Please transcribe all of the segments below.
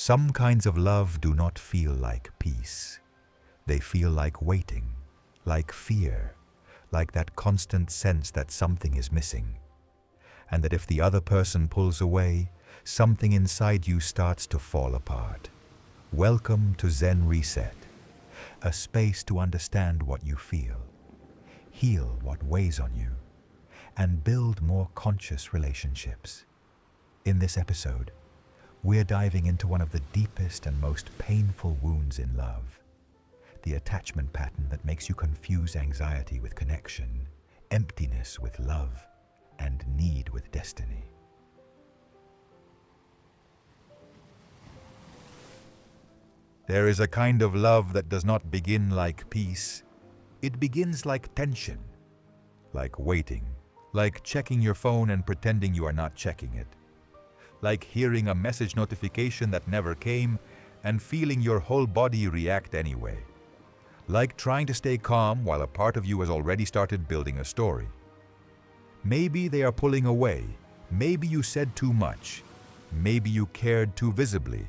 Some kinds of love do not feel like peace. They feel like waiting, like fear, like that constant sense that something is missing, and that if the other person pulls away, something inside you starts to fall apart. Welcome to Zen Reset, a space to understand what you feel, heal what weighs on you, and build more conscious relationships. In this episode, we're diving into one of the deepest and most painful wounds in love, the attachment pattern that makes you confuse anxiety with connection, emptiness with love, and need with destiny. There is a kind of love that does not begin like peace. It begins like tension, like waiting, like checking your phone and pretending you are not checking it, like hearing a message notification that never came and feeling your whole body react anyway, like trying to stay calm while a part of you has already started building a story. Maybe they are pulling away, maybe you said too much, maybe you cared too visibly,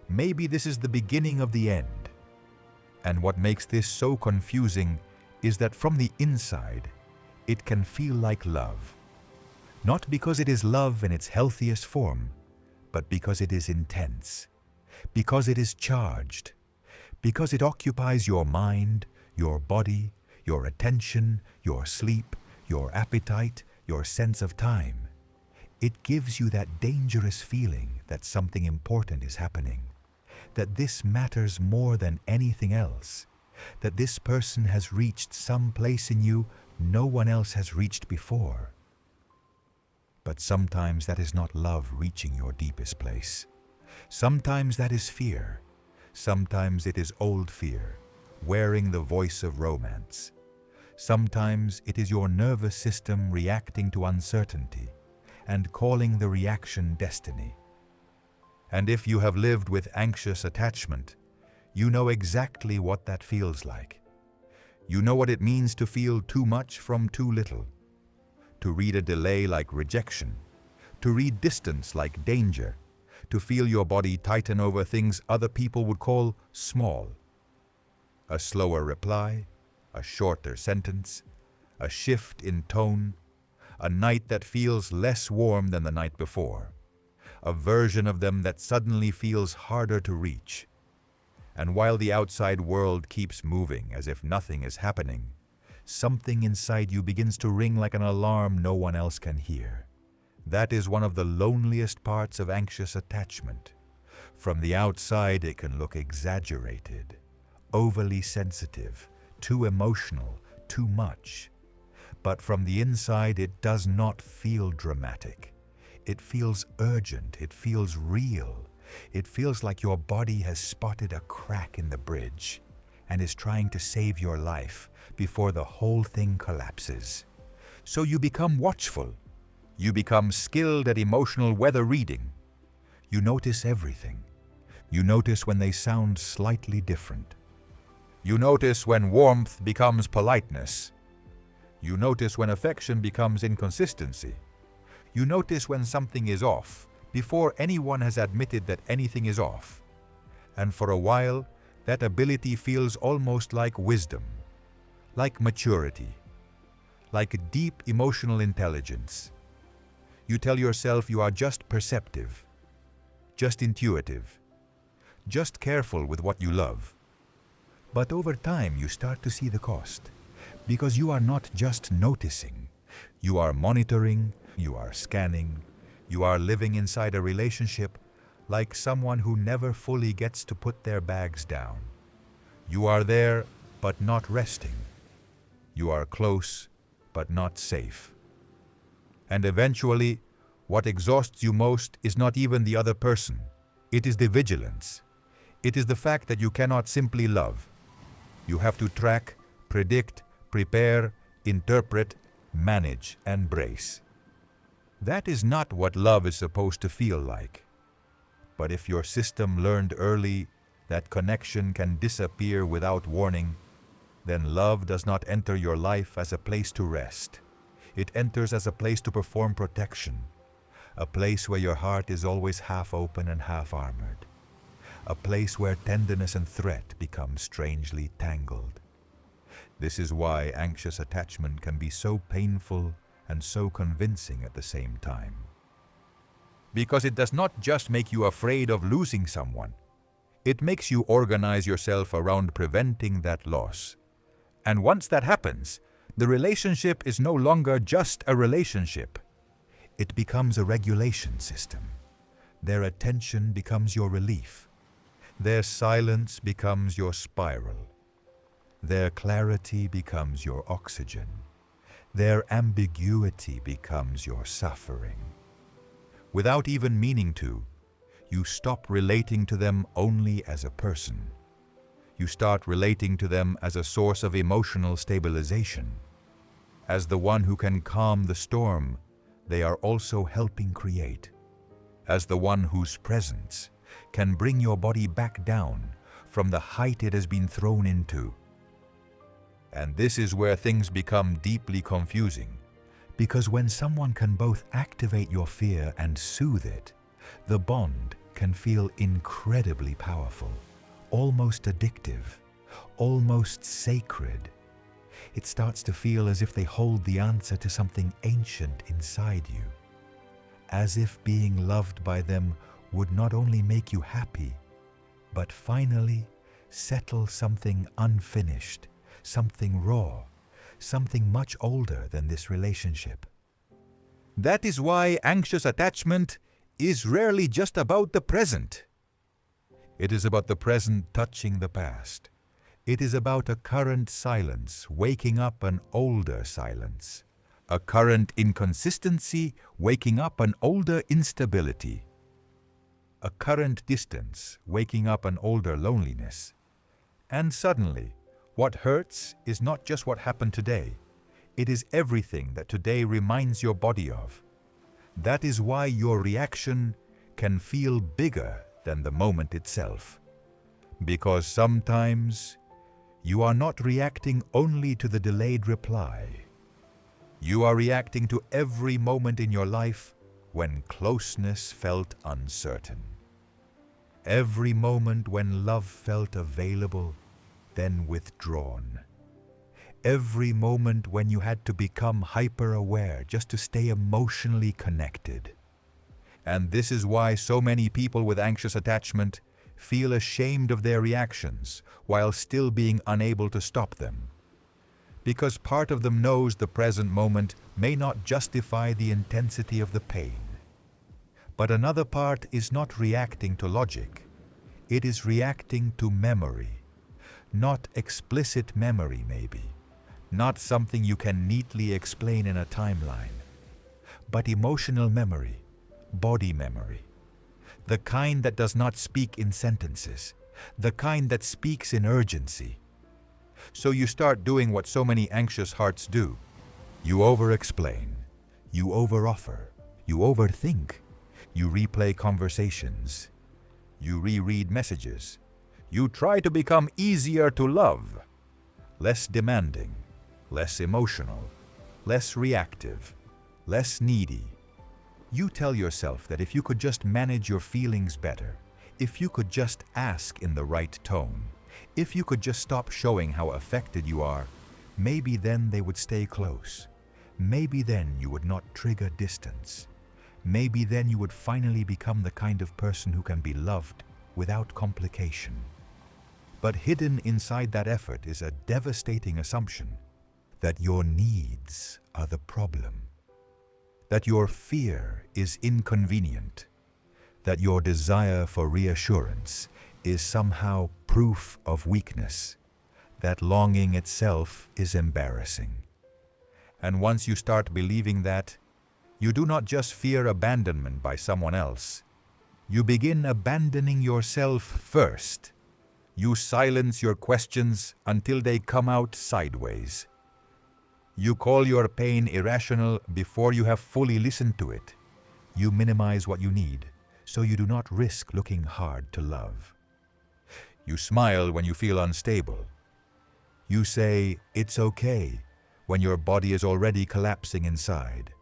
maybe this is the beginning of the end. And what makes this so confusing is that from the inside, it can feel like love. Not because it is love in its healthiest form, but because it is intense, because it is charged, because it occupies your mind, your body, your attention, your sleep, your appetite, your sense of time. It gives you that dangerous feeling that something important is happening, that this matters more than anything else, that this person has reached some place in you no one else has reached before. But sometimes that is not love reaching your deepest place. Sometimes that is fear. Sometimes it is old fear, wearing the voice of romance. Sometimes it is your nervous system reacting to uncertainty and calling the reaction destiny. And if you have lived with anxious attachment, you know exactly what that feels like. You know what it means to feel too much from too little, to read a delay like rejection, to read distance like danger, to feel your body tighten over things other people would call small. A slower reply, a shorter sentence, a shift in tone, a night that feels less warm than the night before, a version of them that suddenly feels harder to reach. And while the outside world keeps moving as if nothing is happening, something inside you begins to ring like an alarm no one else can hear. That is one of the loneliest parts of anxious attachment. From the outside, it can look exaggerated, overly sensitive, too emotional, too much. But from the inside, it does not feel dramatic. It feels urgent, it feels real. It feels like your body has spotted a crack in the bridge and is trying to save your life before the whole thing collapses. So you become watchful. You become skilled at emotional weather reading. You notice everything. You notice when they sound slightly different. You notice when warmth becomes politeness. You notice when affection becomes inconsistency. You notice when something is off before anyone has admitted that anything is off. And for a while, that ability feels almost like wisdom, like maturity, like deep emotional intelligence. You tell yourself you are just perceptive, just intuitive, just careful with what you love. But over time, you start to see the cost, because you are not just noticing. You are monitoring, you are scanning, you are living inside a relationship like someone who never fully gets to put their bags down. You are there, but not resting. You are close, but not safe. And eventually, what exhausts you most is not even the other person. It is the vigilance. It is the fact that you cannot simply love. You have to track, predict, prepare, interpret, manage, and brace. That is not what love is supposed to feel like. But if your system learned early that connection can disappear without warning, then love does not enter your life as a place to rest. It enters as a place to perform protection, a place where your heart is always half open and half armored. a place where tenderness and threat become strangely tangled. This is why anxious attachment can be so painful and so convincing at the same time. Because it does not just make you afraid of losing someone, it makes you organize yourself around preventing that loss. And once that happens, the relationship is no longer just a relationship. It becomes a regulation system. Their attention becomes your relief. Their silence becomes your spiral. Their clarity becomes your oxygen. Their ambiguity becomes your suffering. Without even meaning to, you stop relating to them only as a person. You start relating to them as a source of emotional stabilization. As the one who can calm the storm they are also helping create. As the one whose presence can bring your body back down from the height it has been thrown into. And this is where things become deeply confusing, because when someone can both activate your fear and soothe it, the bond can feel incredibly powerful, almost addictive, almost sacred. It starts to feel as if they hold the answer to something ancient inside you, as if being loved by them would not only make you happy, but finally settle something unfinished, something raw, something much older than this relationship. That is why anxious attachment is rarely just about the present. It is about the present touching the past. It is about a current silence waking up an older silence, a current inconsistency waking up an older instability, a current distance waking up an older loneliness. And suddenly, what hurts is not just what happened today. It is everything that today reminds your body of. That is why your reaction can feel bigger than the moment itself. Because sometimes you are not reacting only to the delayed reply. You are reacting to every moment in your life when closeness felt uncertain. Every moment when love felt available, then withdrawn. Every moment when you had to become hyper-aware just to stay emotionally connected. And this is why so many people with anxious attachment feel ashamed of their reactions while still being unable to stop them. Because part of them knows the present moment may not justify the intensity of the pain. But another part is not reacting to logic. It is reacting to memory. Not explicit memory, maybe. Not something you can neatly explain in a timeline. But emotional memory, body memory. The kind that does not speak in sentences. The kind that speaks in urgency. So you start doing what so many anxious hearts do. You over-explain. You over-offer. You overthink. You replay conversations. You reread messages. You try to become easier to love. Less demanding. Less emotional. Less reactive. Less needy. You tell yourself that if you could just manage your feelings better, if you could just ask in the right tone, if you could just stop showing how affected you are, maybe then they would stay close. Maybe then you would not trigger distance. Maybe then you would finally become the kind of person who can be loved without complication. But hidden inside that effort is a devastating assumption that your needs are the problem. That your fear is inconvenient, that your desire for reassurance is somehow proof of weakness, that longing itself is embarrassing. And once you start believing that, you do not just fear abandonment by someone else, you begin abandoning yourself first. You silence your questions until they come out sideways. You call your pain irrational before you have fully listened to it. You minimize what you need, so you do not risk looking hard to love. You smile when you feel unstable. You say, "It's okay," when your body is already collapsing inside.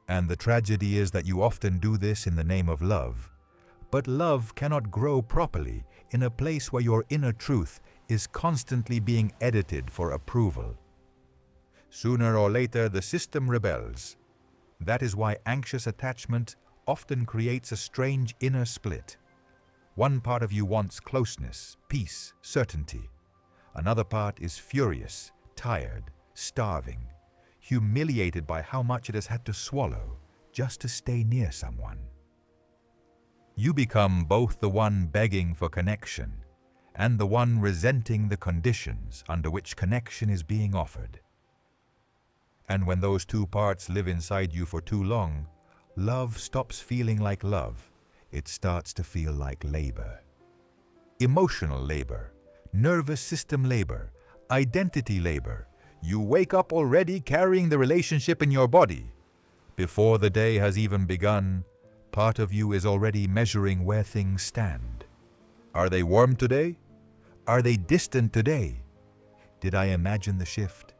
And the tragedy is that you often do this in the name of love, But love cannot grow properly in a place where your inner truth is constantly being edited for approval. Sooner or later, the system rebels. That is why anxious attachment often creates a strange inner split. One part of you wants closeness, peace, certainty. Another part is furious, tired, starving, humiliated by how much it has had to swallow just to stay near someone. You become both the one begging for connection and the one resenting the conditions under which connection is being offered. And when those two parts live inside you for too long, love stops feeling like love. It starts to feel like labor. Emotional labor, nervous system labor, identity labor. You wake up already carrying the relationship in your body. Before the day has even begun, part of you is already measuring where things stand. Are they warm today? Are they distant today? Did I imagine the shift?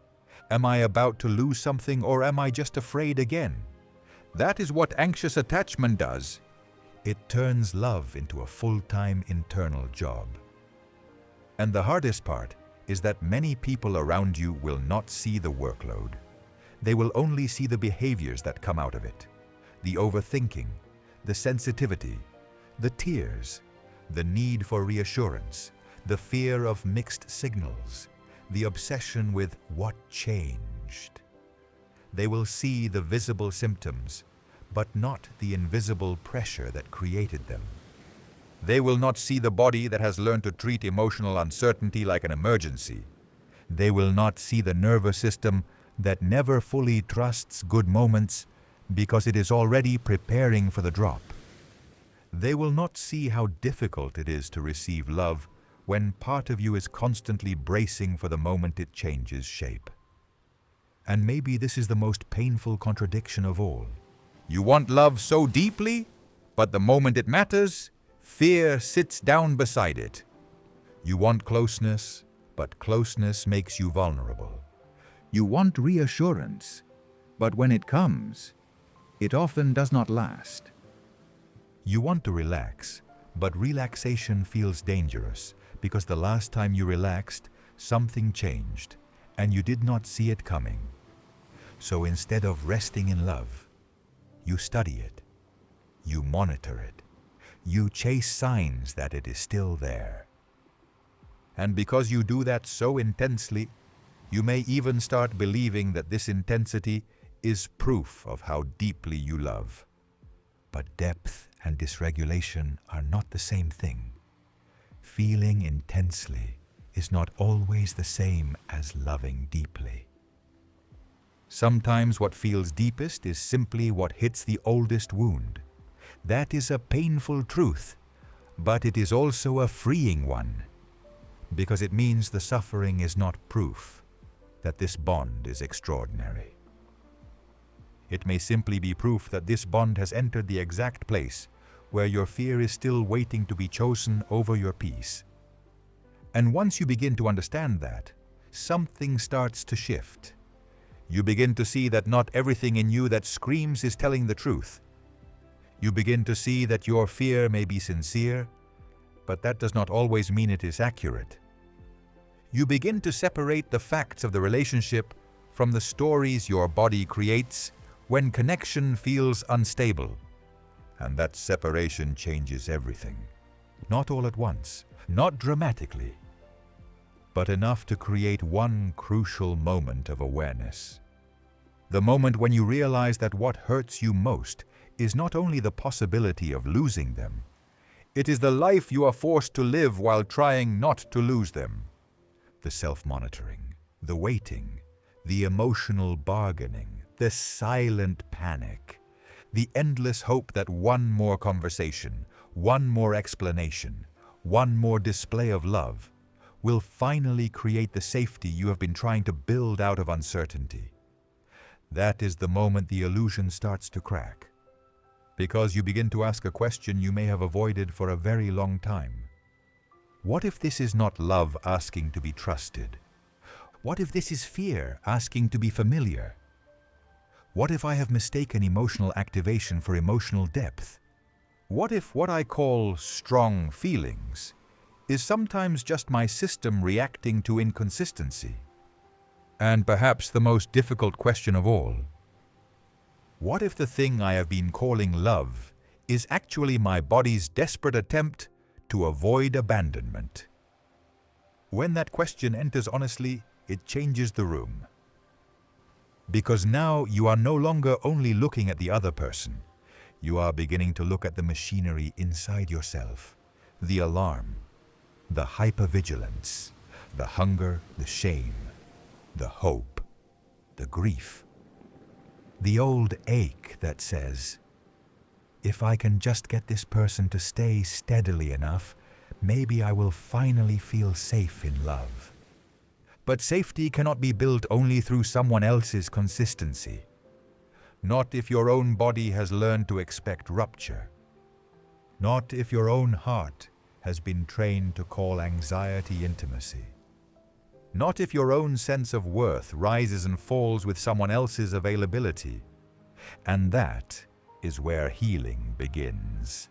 Am I about to lose something, or am I just afraid again? That is what anxious attachment does. It turns love into a full-time internal job. And the hardest part is that many people around you will not see the workload. They will only see the behaviors that come out of it. The overthinking, the sensitivity, the tears, the need for reassurance, the fear of mixed signals, the obsession with what changed. They will see the visible symptoms, but not the invisible pressure that created them. They will not see the body that has learned to treat emotional uncertainty like an emergency. They will not see the nervous system that never fully trusts good moments because it is already preparing for the drop. They will not see how difficult it is to receive love when part of you is constantly bracing for the moment it changes shape. And maybe this is the most painful contradiction of all. You want love so deeply, but the moment it matters, fear sits down beside it. You want closeness, but closeness makes you vulnerable. You want reassurance, but when it comes, it often does not last. You want to relax, but relaxation feels dangerous because the last time you relaxed, something changed, and you did not see it coming. So instead of resting in love, you study it, you monitor it, you chase signs that it is still there. And because you do that so intensely, you may even start believing that this intensity is proof of how deeply you love. But depth and dysregulation are not the same thing. Feeling intensely is not always the same as loving deeply. Sometimes what feels deepest is simply what hits the oldest wound. That is a painful truth, but it is also a freeing one, because it means the suffering is not proof that this bond is extraordinary. It may simply be proof that this bond has entered the exact place where your fear is still waiting to be chosen over your peace. And once you begin to understand that, something starts to shift. You begin to see that not everything in you that screams is telling the truth. You begin to see that your fear may be sincere, but that does not always mean it is accurate. You begin to separate the facts of the relationship from the stories your body creates when connection feels unstable. And that separation changes everything. Not all at once, not dramatically, but enough to create one crucial moment of awareness. The moment when you realize that what hurts you most is not only the possibility of losing them, it is the life you are forced to live while trying not to lose them. The self-monitoring, the waiting, the emotional bargaining, the silent panic, the endless hope that one more conversation, one more explanation, one more display of love will finally create the safety you have been trying to build out of uncertainty. That is the moment the illusion starts to crack, because you begin to ask a question you may have avoided for a very long time. What if this is not love asking to be trusted? What if this is fear asking to be familiar? What if I have mistaken emotional activation for emotional depth? What if what I call strong feelings is sometimes just my system reacting to inconsistency? And perhaps the most difficult question of all, what if the thing I have been calling love is actually my body's desperate attempt to avoid abandonment? When that question enters honestly, it changes the room. Because now you are no longer only looking at the other person, you are beginning to look at the machinery inside yourself, the alarm, the hypervigilance, the hunger, the shame, the hope, the grief, the old ache that says, if I can just get this person to stay steadily enough, maybe I will finally feel safe in love. But safety cannot be built only through someone else's consistency. Not if your own body has learned to expect rupture. Not if your own heart has been trained to call anxiety intimacy. Not if your own sense of worth rises and falls with someone else's availability. And that is where healing begins.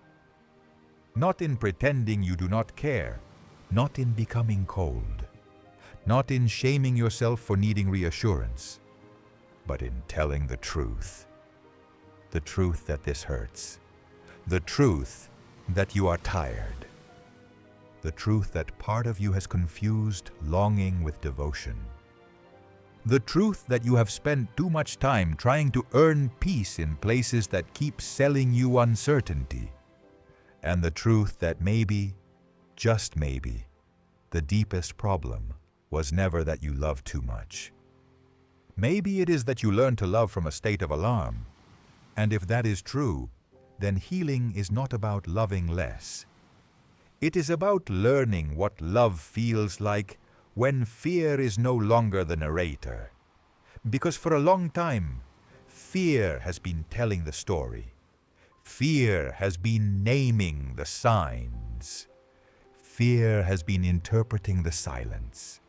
Not in pretending you do not care, not in becoming cold, not in shaming yourself for needing reassurance, but in telling the truth. The truth that this hurts. The truth that you are tired. The truth that part of you has confused longing with devotion. The truth that you have spent too much time trying to earn peace in places that keep selling you uncertainty. And the truth that maybe, just maybe, the deepest problem was never that you loved too much. Maybe it is that you learned to love from a state of alarm. And if that is true, then healing is not about loving less. It is about learning what love feels like when fear is no longer the narrator. Because for a long time, fear has been telling the story. Fear has been naming the signs. Fear has been interpreting the silence.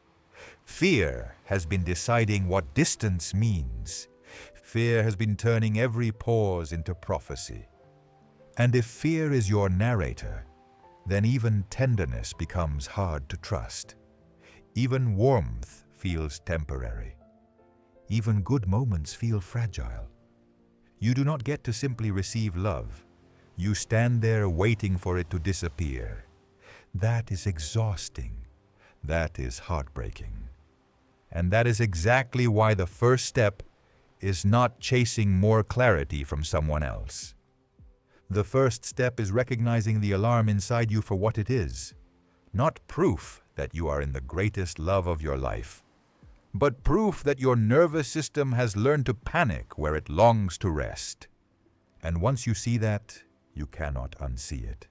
Fear has been deciding what distance means. Fear has been turning every pause into prophecy. And if fear is your narrator, then even tenderness becomes hard to trust. Even warmth feels temporary. Even good moments feel fragile. You do not get to simply receive love. You stand there waiting for it to disappear. That is exhausting. That is heartbreaking. And that is exactly why the first step is not chasing more clarity from someone else. The first step is recognizing the alarm inside you for what it is, not proof that you are in the greatest love of your life, but proof that your nervous system has learned to panic where it longs to rest. And once you see that, you cannot unsee it.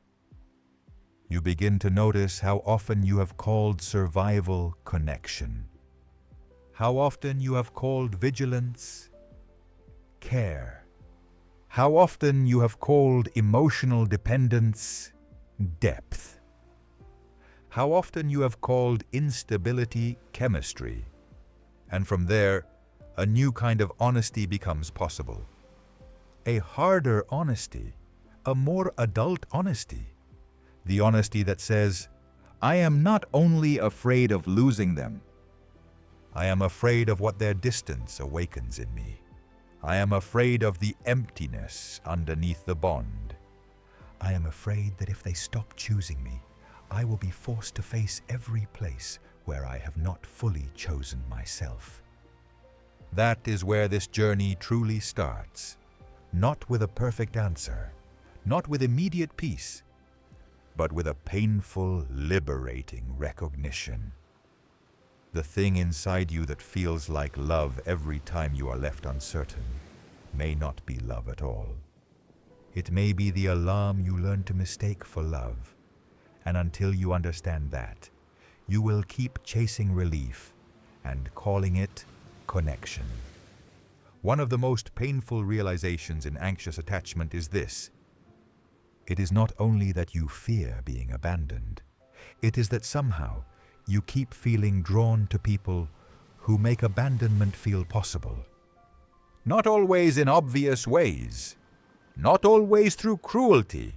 You begin to notice how often you have called survival connection. How often you have called vigilance care. How often you have called emotional dependence depth. How often you have called instability chemistry. And from there, a new kind of honesty becomes possible. A harder honesty, a more adult honesty. The honesty that says, I am not only afraid of losing them, I am afraid of what their distance awakens in me. I am afraid of the emptiness underneath the bond. I am afraid that if they stop choosing me, I will be forced to face every place where I have not fully chosen myself. That is where this journey truly starts. Not with a perfect answer, not with immediate peace, but with a painful, liberating recognition. The thing inside you that feels like love every time you are left uncertain may not be love at all. It may be the alarm you learn to mistake for love, and until you understand that, you will keep chasing relief and calling it connection. One of the most painful realizations in anxious attachment is this. It is not only that you fear being abandoned, it is that somehow you keep feeling drawn to people who make abandonment feel possible. Not always in obvious ways, not always through cruelty,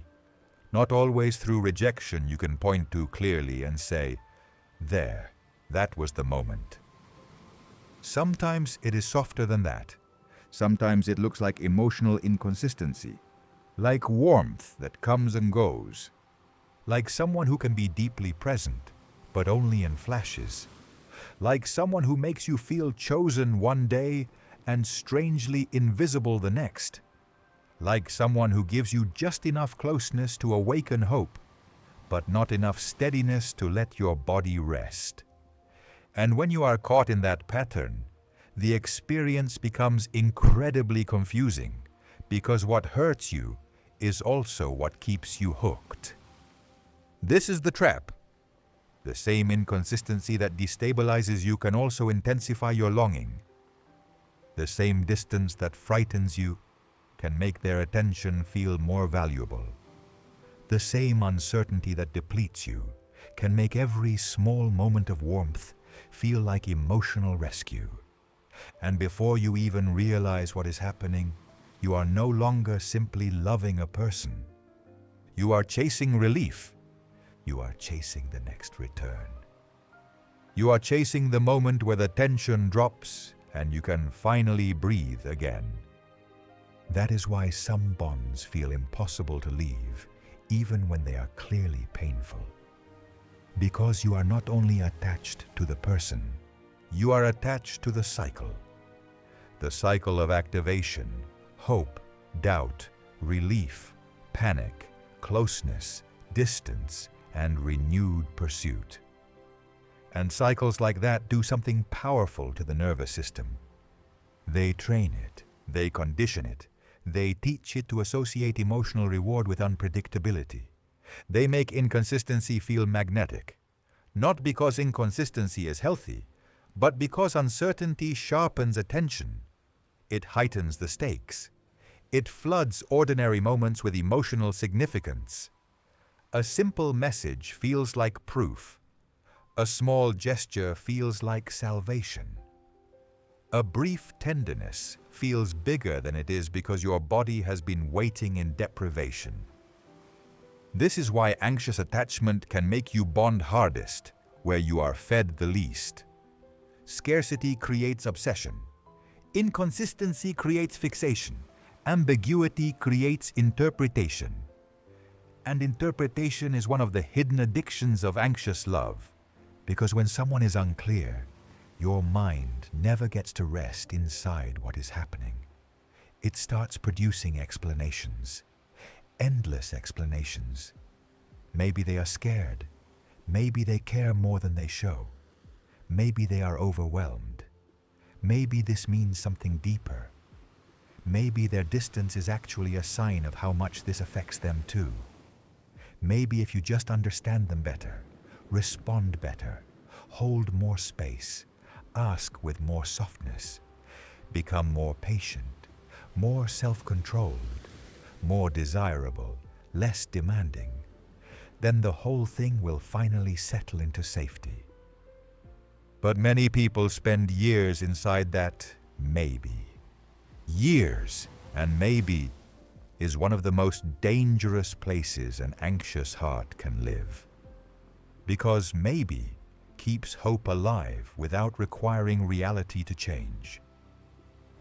Not always through rejection you can point to clearly and say, "There, that was the moment." Sometimes it is softer than that. Sometimes it looks like emotional inconsistency, like warmth that comes and goes, like someone who can be deeply present, but only in flashes, like someone who makes you feel chosen one day and strangely invisible the next, like someone who gives you just enough closeness to awaken hope, but not enough steadiness to let your body rest. And when you are caught in that pattern, the experience becomes incredibly confusing, because what hurts you is also what keeps you hooked. This is the trap. The same inconsistency that destabilizes you can also intensify your longing. The same distance that frightens you can make their attention feel more valuable. The same uncertainty that depletes you can make every small moment of warmth feel like emotional rescue. And before you even realize what is happening, you are no longer simply loving a person. You are chasing relief. You are chasing the next return. You are chasing the moment where the tension drops and you can finally breathe again. That is why some bonds feel impossible to leave, even when they are clearly painful. Because you are not only attached to the person, you are attached to the cycle. The cycle of activation, hope, doubt, relief, panic, closeness, distance, and renewed pursuit. And cycles like that do something powerful to the nervous system. They train it, they condition it, they teach it to associate emotional reward with unpredictability. They make inconsistency feel magnetic, not because inconsistency is healthy, but because uncertainty sharpens attention. It heightens the stakes. It floods ordinary moments with emotional significance. A simple message feels like proof. A small gesture feels like salvation. A brief tenderness feels bigger than it is because your body has been waiting in deprivation. This is why anxious attachment can make you bond hardest, where you are fed the least. Scarcity creates obsession. Inconsistency creates fixation. Ambiguity creates interpretation. And interpretation is one of the hidden addictions of anxious love, because when someone is unclear, your mind never gets to rest inside what is happening. It starts producing explanations, endless explanations. Maybe they are scared. Maybe they care more than they show. Maybe they are overwhelmed. Maybe this means something deeper. Maybe their distance is actually a sign of how much this affects them too. Maybe if you just understand them better, respond better, hold more space, ask with more softness, become more patient, more self-controlled, more desirable, less demanding, then the whole thing will finally settle into safety. But many people spend years inside that maybe. Years, and maybe is one of the most dangerous places an anxious heart can live. Because maybe keeps hope alive without requiring reality to change.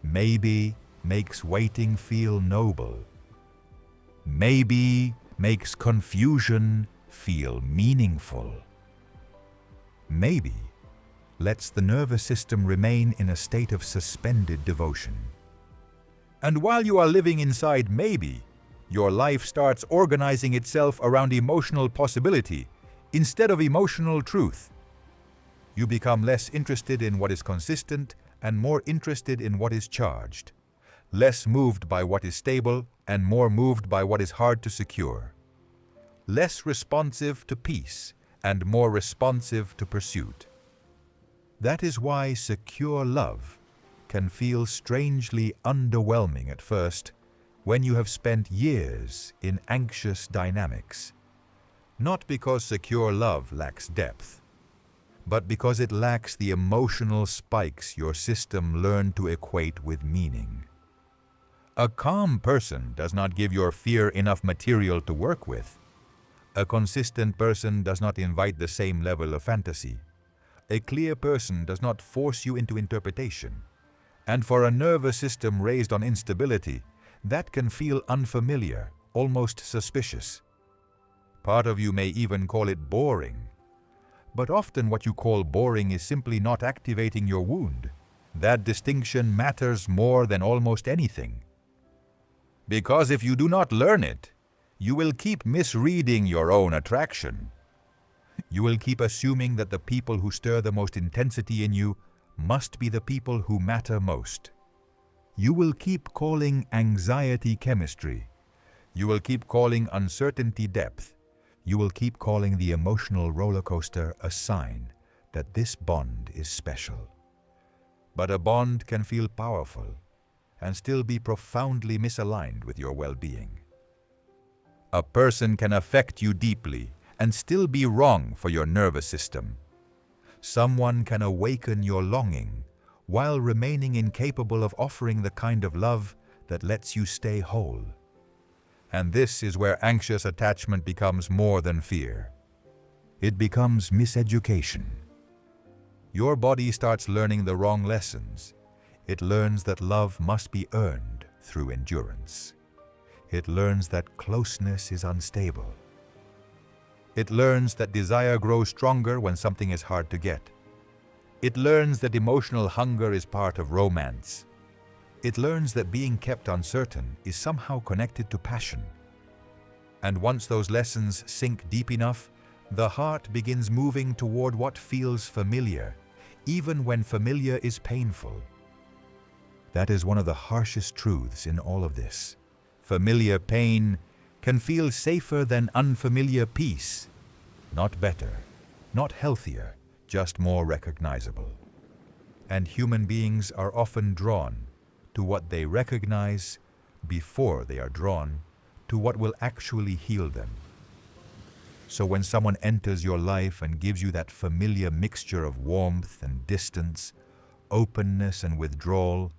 Maybe makes waiting feel noble. Maybe makes confusion feel meaningful. Maybe lets the nervous system remain in a state of suspended devotion. And while you are living inside maybe, your life starts organizing itself around emotional possibility instead of emotional truth. You become less interested in what is consistent and more interested in what is charged, less moved by what is stable and more moved by what is hard to secure, less responsive to peace and more responsive to pursuit. That is why secure love can feel strangely underwhelming at first when you have spent years in anxious dynamics. Not because secure love lacks depth, but because it lacks the emotional spikes your system learned to equate with meaning. A calm person does not give your fear enough material to work with. A consistent person does not invite the same level of fantasy. A clear person does not force you into interpretation. And for a nervous system raised on instability, that can feel unfamiliar, almost suspicious. Part of you may even call it boring. But often what you call boring is simply not activating your wound. That distinction matters more than almost anything. Because if you do not learn it, you will keep misreading your own attraction. You will keep assuming that the people who stir the most intensity in you must be the people who matter most. You will keep calling anxiety chemistry. You will keep calling uncertainty depth. You will keep calling the emotional roller coaster a sign that this bond is special. But a bond can feel powerful and still be profoundly misaligned with your well-being. A person can affect you deeply and still be wrong for your nervous system. Someone can awaken your longing while remaining incapable of offering the kind of love that lets you stay whole. And this is where anxious attachment becomes more than fear. It becomes miseducation. Your body starts learning the wrong lessons. It learns that love must be earned through endurance. It learns that closeness is unstable. It learns that desire grows stronger when something is hard to get. It learns that emotional hunger is part of romance. It learns that being kept uncertain is somehow connected to passion. And once those lessons sink deep enough, the heart begins moving toward what feels familiar, even when familiar is painful. That is one of the harshest truths in all of this. Familiar pain can feel safer than unfamiliar peace. Not better, not healthier, just more recognizable. And human beings are often drawn to what they recognize before they are drawn to what will actually heal them. So when someone enters your life and gives you that familiar mixture of warmth and distance, openness and withdrawal,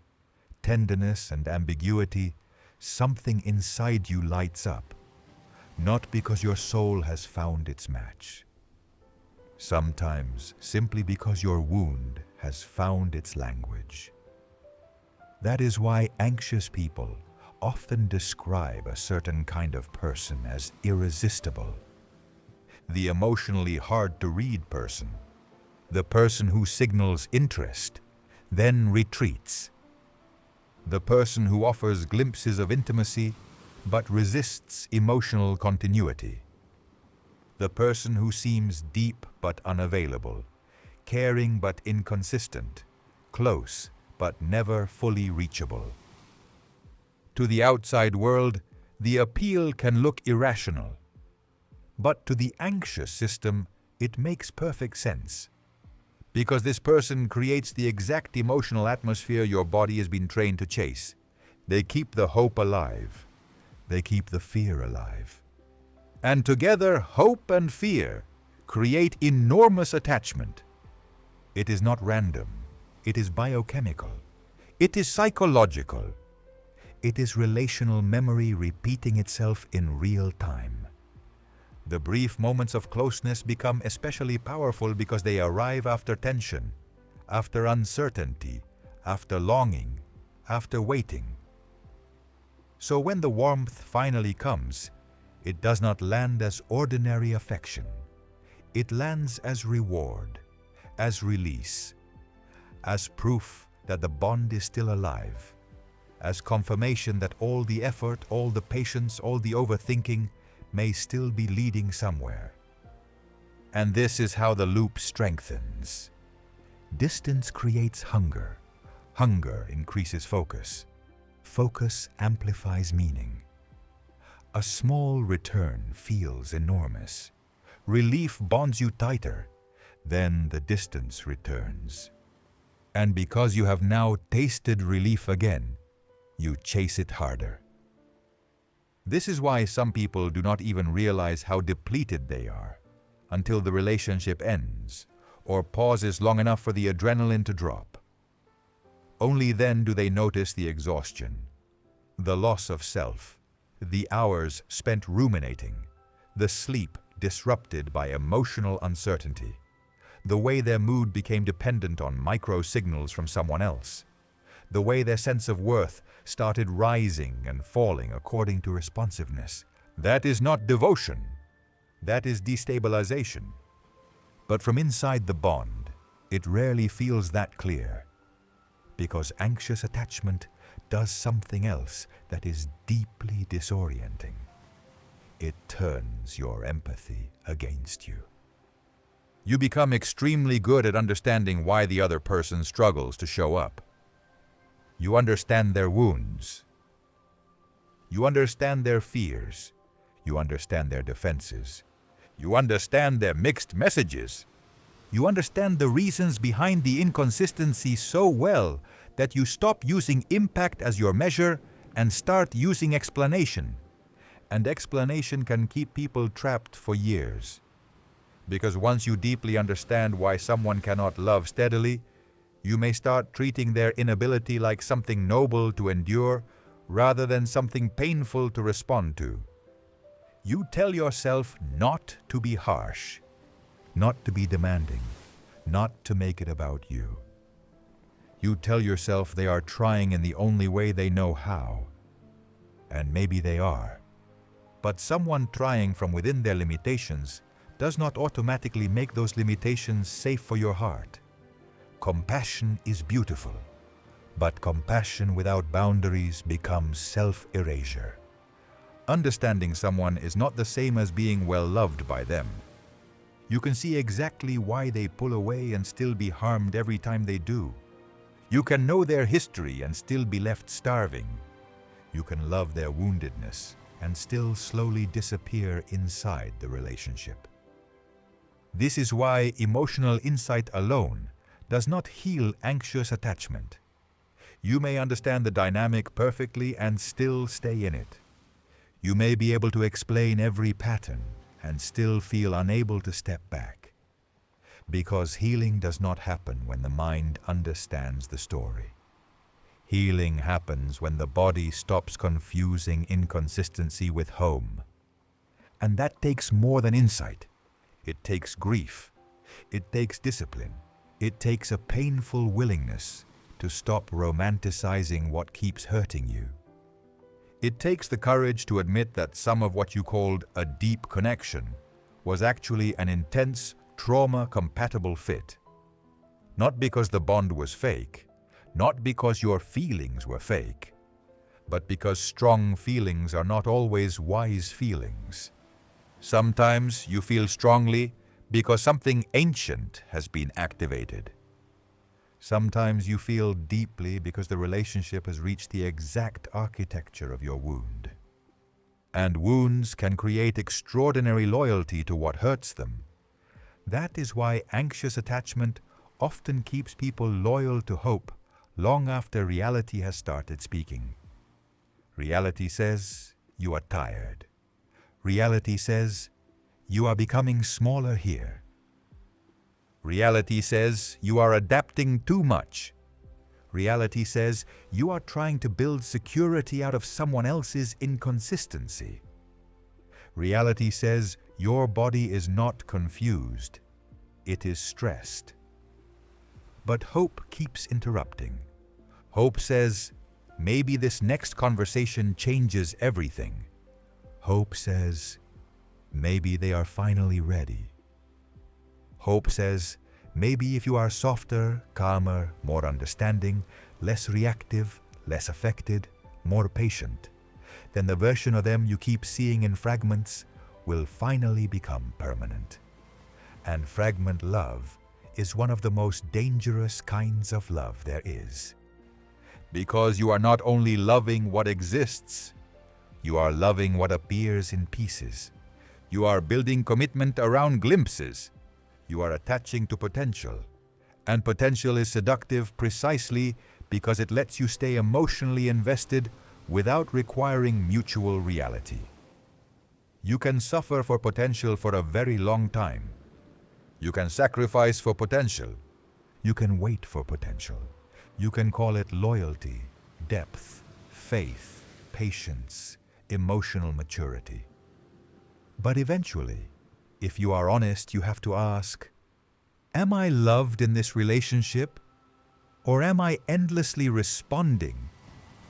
tenderness and ambiguity, something inside you lights up, not because your soul has found its match. Sometimes simply because your wound has found its language. That is why anxious people often describe a certain kind of person as irresistible. The emotionally hard-to-read person, the person who signals interest, then retreats. The person who offers glimpses of intimacy but resists emotional continuity. The person who seems deep but unavailable, caring but inconsistent, close but never fully reachable. To the outside world, the appeal can look irrational. But to the anxious system, it makes perfect sense. Because this person creates the exact emotional atmosphere your body has been trained to chase. They keep the hope alive. They keep the fear alive. And together, hope and fear create enormous attachment. It is not random. It is biochemical. It is psychological. It is relational memory repeating itself in real time. The brief moments of closeness become especially powerful because they arrive after tension, after uncertainty, after longing, after waiting. So when the warmth finally comes, it does not land as ordinary affection. It lands as reward, as release, as proof that the bond is still alive, as confirmation that all the effort, all the patience, all the overthinking may still be leading somewhere. And this is how the loop strengthens. Distance creates hunger. Hunger increases focus. Focus amplifies meaning. A small return feels enormous. Relief bonds you tighter. Then the distance returns. And because you have now tasted relief again, you chase it harder. This is why some people do not even realize how depleted they are until the relationship ends or pauses long enough for the adrenaline to drop. Only then do they notice the exhaustion, the loss of self, the hours spent ruminating, the sleep disrupted by emotional uncertainty, the way their mood became dependent on micro signals from someone else, the way their sense of worth started rising and falling according to responsiveness. That is not devotion. That is destabilization. But from inside the bond, it rarely feels that clear, because anxious attachment does something else that is deeply disorienting. It turns your empathy against you. You become extremely good at understanding why the other person struggles to show up. You understand their wounds. You understand their fears. You understand their defenses. You understand their mixed messages. You understand the reasons behind the inconsistency so well that you stop using impact as your measure and start using explanation. And explanation can keep people trapped for years. Because once you deeply understand why someone cannot love steadily, you may start treating their inability like something noble to endure rather than something painful to respond to. You tell yourself not to be harsh, not to be demanding, not to make it about you. You tell yourself they are trying in the only way they know how. And maybe they are. But someone trying from within their limitations does not automatically make those limitations safe for your heart. Compassion is beautiful, but compassion without boundaries becomes self-erasure. Understanding someone is not the same as being well loved by them. You can see exactly why they pull away and still be harmed every time they do. You can know their history and still be left starving. You can love their woundedness and still slowly disappear inside the relationship. This is why emotional insight alone does not heal anxious attachment. You may understand the dynamic perfectly and still stay in it. You may be able to explain every pattern and still feel unable to step back. Because healing does not happen when the mind understands the story. Healing happens when the body stops confusing inconsistency with home. And that takes more than insight. It takes grief. It takes discipline. It takes a painful willingness to stop romanticizing what keeps hurting you. It takes the courage to admit that some of what you called a deep connection was actually an intense, trauma-compatible fit. Not because the bond was fake, not because your feelings were fake, but because strong feelings are not always wise feelings. Sometimes you feel strongly because something ancient has been activated. Sometimes you feel deeply because the relationship has reached the exact architecture of your wound. And wounds can create extraordinary loyalty to what hurts them. That is why anxious attachment often keeps people loyal to hope long after reality has started speaking. Reality says, you are tired. Reality says, you are becoming smaller here. Reality says, you are adapting too much. Reality says, you are trying to build security out of someone else's inconsistency. Reality says, your body is not confused. It is stressed. But hope keeps interrupting. Hope says, maybe this next conversation changes everything. Hope says, maybe they are finally ready. Hope says, maybe if you are softer, calmer, more understanding, less reactive, less affected, more patient, then the version of them you keep seeing in fragments will finally become permanent. And fragment love is one of the most dangerous kinds of love there is. Because you are not only loving what exists, you are loving what appears in pieces. You are building commitment around glimpses. You are attaching to potential. And potential is seductive precisely because it lets you stay emotionally invested without requiring mutual reality. You can suffer for potential for a very long time. You can sacrifice for potential. You can wait for potential. You can call it loyalty, depth, faith, patience, emotional maturity. But eventually, If you are honest, you have to ask, am I loved in this relationship? Or am I endlessly responding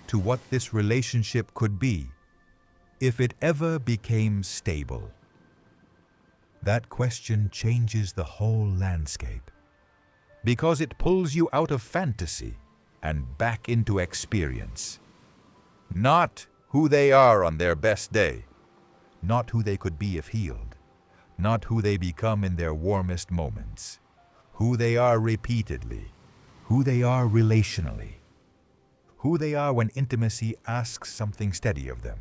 to what this relationship could be if it ever became stable? That question changes the whole landscape because it pulls you out of fantasy and back into experience. Not who they are on their best day, not who they could be if healed, not who they become in their warmest moments, who they are repeatedly, who they are relationally, who they are when intimacy asks something steady of them.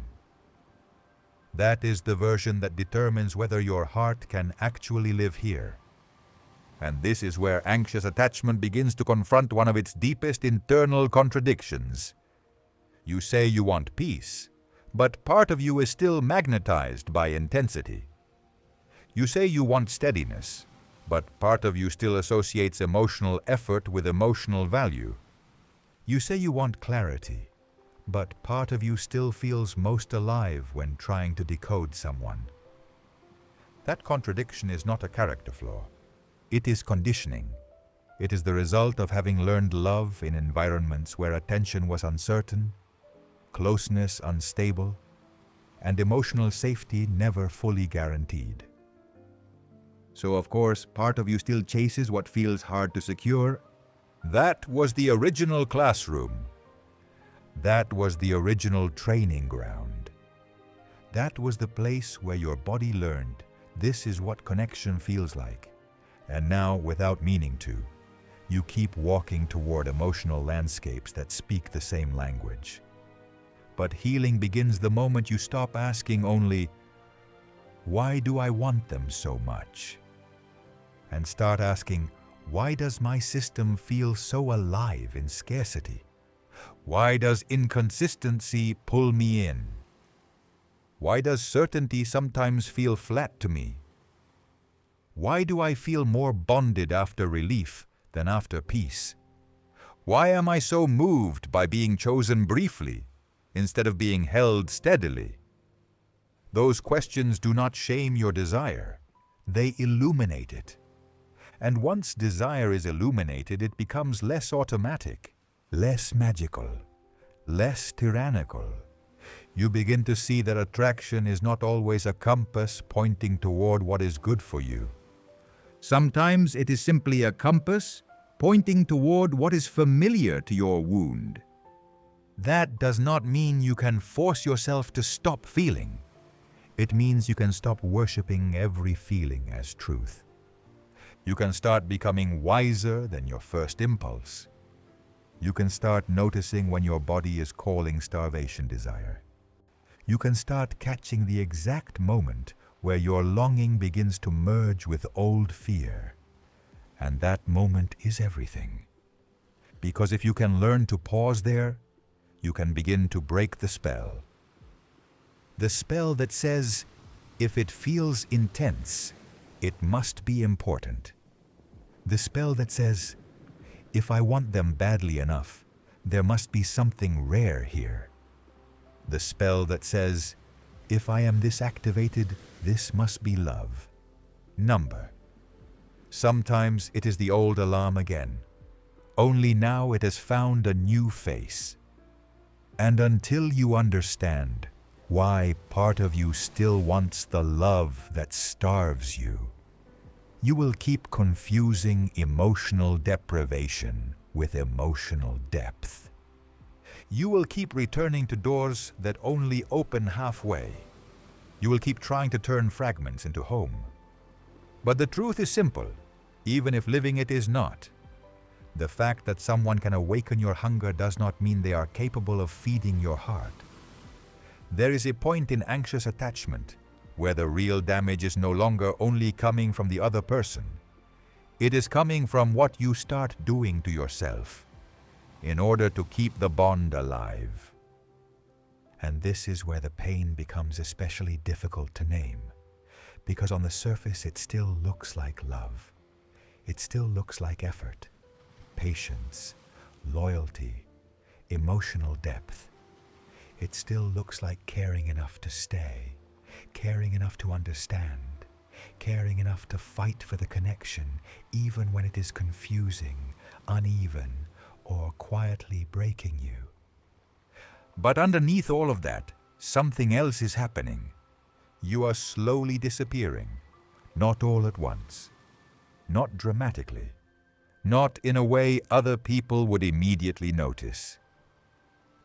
That is the version that determines whether your heart can actually live here. And this is where anxious attachment begins to confront one of its deepest internal contradictions. You say you want peace, but part of you is still magnetized by intensity. You say you want steadiness, but part of you still associates emotional effort with emotional value. You say you want clarity, but part of you still feels most alive when trying to decode someone. That contradiction is not a character flaw. It is conditioning. It is the result of having learned love in environments where attention was uncertain, closeness unstable, and emotional safety never fully guaranteed. So of course, part of you still chases what feels hard to secure. That was the original classroom. That was the original training ground. That was the place where your body learned this is what connection feels like. And now, without meaning to, you keep walking toward emotional landscapes that speak the same language. But healing begins the moment you stop asking only, why do I want them so much? And start asking, why does my system feel so alive in scarcity? Why does inconsistency pull me in? Why does certainty sometimes feel flat to me? Why do I feel more bonded after relief than after peace? Why am I so moved by being chosen briefly instead of being held steadily? Those questions do not shame your desire. They illuminate it. And once desire is illuminated, it becomes less automatic, less magical, less tyrannical. You begin to see that attraction is not always a compass pointing toward what is good for you. Sometimes it is simply a compass pointing toward what is familiar to your wound. That does not mean you can force yourself to stop feeling. It means you can stop worshiping every feeling as truth. You can start becoming wiser than your first impulse. You can start noticing when your body is calling starvation desire. You can start catching the exact moment where your longing begins to merge with old fear. And that moment is everything. Because if you can learn to pause there, you can begin to break the spell. The spell that says, if it feels intense, it must be important. The spell that says, if I want them badly enough, there must be something rare here. The spell that says, if I am this activated, this must be love. Number. Sometimes it is the old alarm again. Only now it has found a new face. And until you understand why part of you still wants the love that starves you, you will keep confusing emotional deprivation with emotional depth. You will keep returning to doors that only open halfway. You will keep trying to turn fragments into home. But the truth is simple, even if living it is not. The fact that someone can awaken your hunger does not mean they are capable of feeding your heart. There is a point in anxious attachment where the real damage is no longer only coming from the other person. It is coming from what you start doing to yourself in order to keep the bond alive. And this is where the pain becomes especially difficult to name, because on the surface it still looks like love. It still looks like effort, patience, loyalty, emotional depth. It still looks like caring enough to stay, caring enough to understand, caring enough to fight for the connection, even when it is confusing, uneven, or quietly breaking you. But underneath all of that, something else is happening. You are slowly disappearing, not all at once, not dramatically, not in a way other people would immediately notice,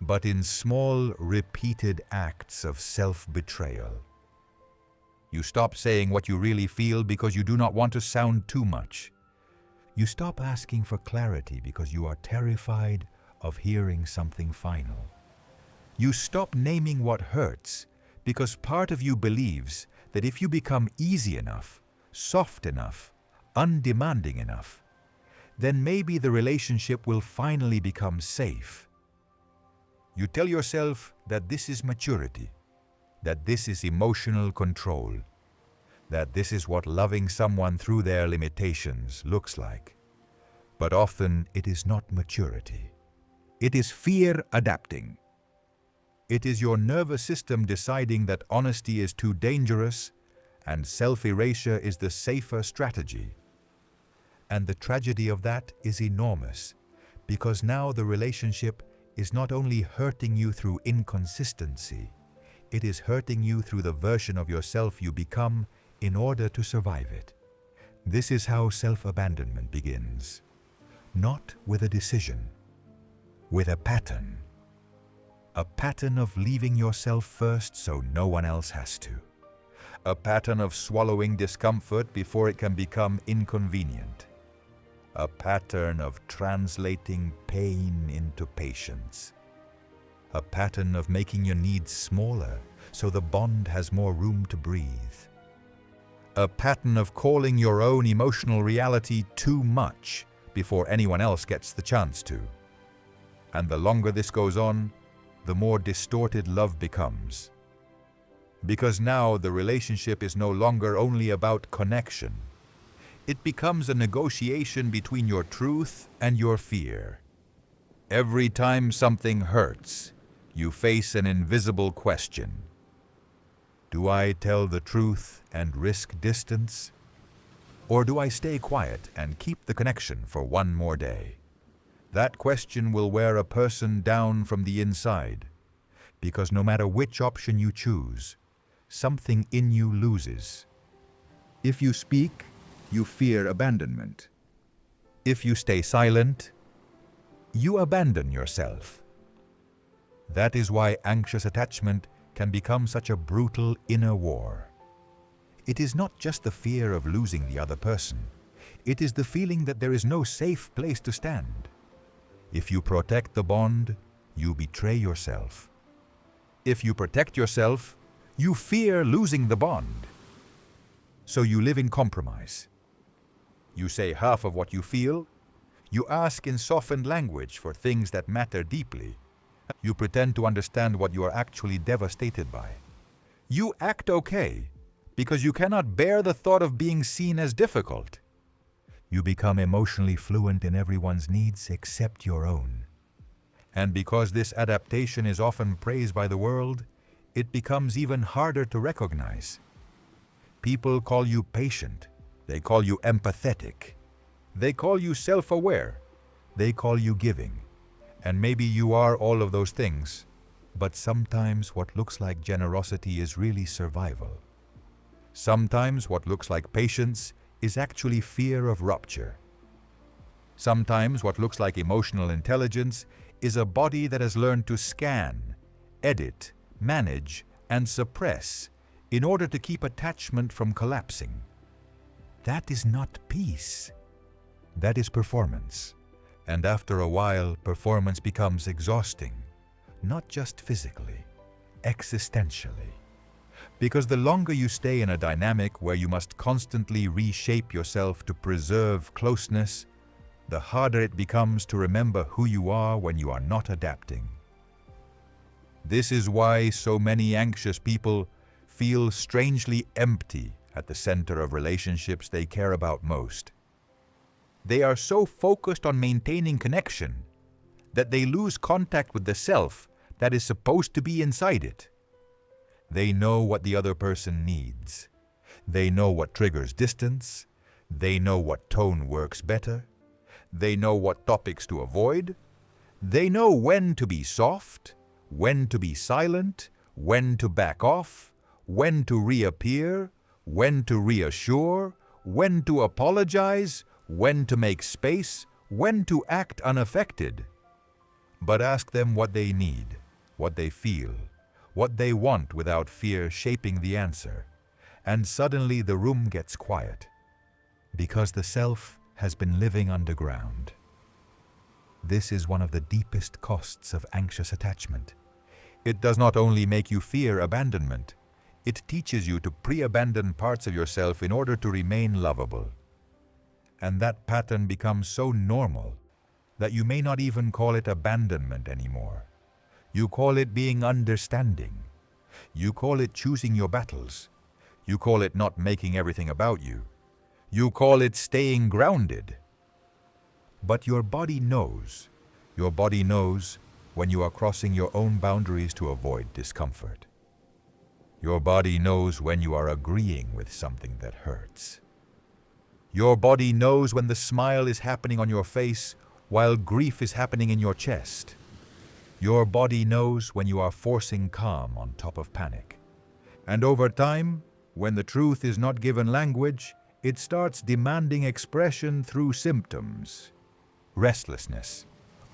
but in small, repeated acts of self-betrayal. You stop saying what you really feel because you do not want to sound too much. You stop asking for clarity because you are terrified of hearing something final. You stop naming what hurts because part of you believes that if you become easy enough, soft enough, undemanding enough, then maybe the relationship will finally become safe. You tell yourself that this is maturity, that this is emotional control, that this is what loving someone through their limitations looks like. But often it is not maturity. It is fear adapting. It is your nervous system deciding that honesty is too dangerous and self-erasure is the safer strategy. And the tragedy of that is enormous, because now the relationship is not only hurting you through inconsistency, it is hurting you through the version of yourself you become in order to survive it. This is how self-abandonment begins. Not with a decision, with a pattern. A pattern of leaving yourself first so no one else has to. A pattern of swallowing discomfort before it can become inconvenient. A pattern of translating pain into patience. A pattern of making your needs smaller so the bond has more room to breathe. A pattern of calling your own emotional reality too much before anyone else gets the chance to. And the longer this goes on, the more distorted love becomes. Because now the relationship is no longer only about connection. It becomes a negotiation between your truth and your fear. Every time something hurts, you face an invisible question. Do I tell the truth and risk distance? Or do I stay quiet and keep the connection for one more day? That question will wear a person down from the inside, because no matter which option you choose, something in you loses. If you speak, you fear abandonment. If you stay silent, you abandon yourself. That is why anxious attachment can become such a brutal inner war. It is not just the fear of losing the other person. It is the feeling that there is no safe place to stand. If you protect the bond, you betray yourself. If you protect yourself, you fear losing the bond. So you live in compromise. You say half of what you feel. You ask in softened language for things that matter deeply. You pretend to understand what you are actually devastated by. You act okay because you cannot bear the thought of being seen as difficult. You become emotionally fluent in everyone's needs except your own. And because this adaptation is often praised by the world, it becomes even harder to recognize. People call you patient. They call you empathetic. They call you self-aware. They call you giving. And maybe you are all of those things, but sometimes what looks like generosity is really survival. Sometimes what looks like patience is actually fear of rupture. Sometimes what looks like emotional intelligence is a body that has learned to scan, edit, manage, and suppress in order to keep attachment from collapsing. That is not peace. That is performance. And after a while, performance becomes exhausting, not just physically, existentially. Because the longer you stay in a dynamic where you must constantly reshape yourself to preserve closeness, the harder it becomes to remember who you are when you are not adapting. This is why so many anxious people feel strangely empty at the center of relationships they care about most. They are so focused on maintaining connection that they lose contact with the self that is supposed to be inside it. They know what the other person needs. They know what triggers distance. They know what tone works better. They know what topics to avoid. They know when to be soft, when to be silent, when to back off, when to reappear, when to reassure, when to apologize, when to make space, when to act unaffected. But ask them what they need, what they feel, what they want without fear shaping the answer, and suddenly the room gets quiet, because the self has been living underground. This is one of the deepest costs of anxious attachment. It does not only make you fear abandonment, it teaches you to pre-abandon parts of yourself in order to remain lovable. And that pattern becomes so normal that you may not even call it abandonment anymore. You call it being understanding. You call it choosing your battles. You call it not making everything about you. You call it staying grounded. But your body knows. Your body knows when you are crossing your own boundaries to avoid discomfort. Your body knows when you are agreeing with something that hurts. Your body knows when the smile is happening on your face while grief is happening in your chest. Your body knows when you are forcing calm on top of panic. And over time, when the truth is not given language, it starts demanding expression through symptoms. Restlessness,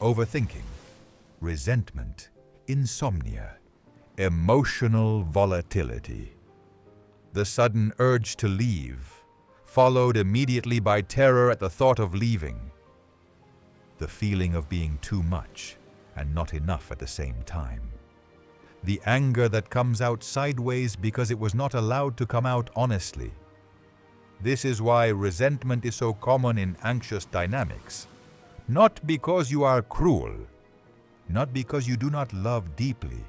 overthinking, resentment, insomnia, emotional volatility. The sudden urge to leave, followed immediately by terror at the thought of leaving. The feeling of being too much and not enough at the same time. The anger that comes out sideways because it was not allowed to come out honestly. This is why resentment is so common in anxious dynamics. Not because you are cruel, not because you do not love deeply,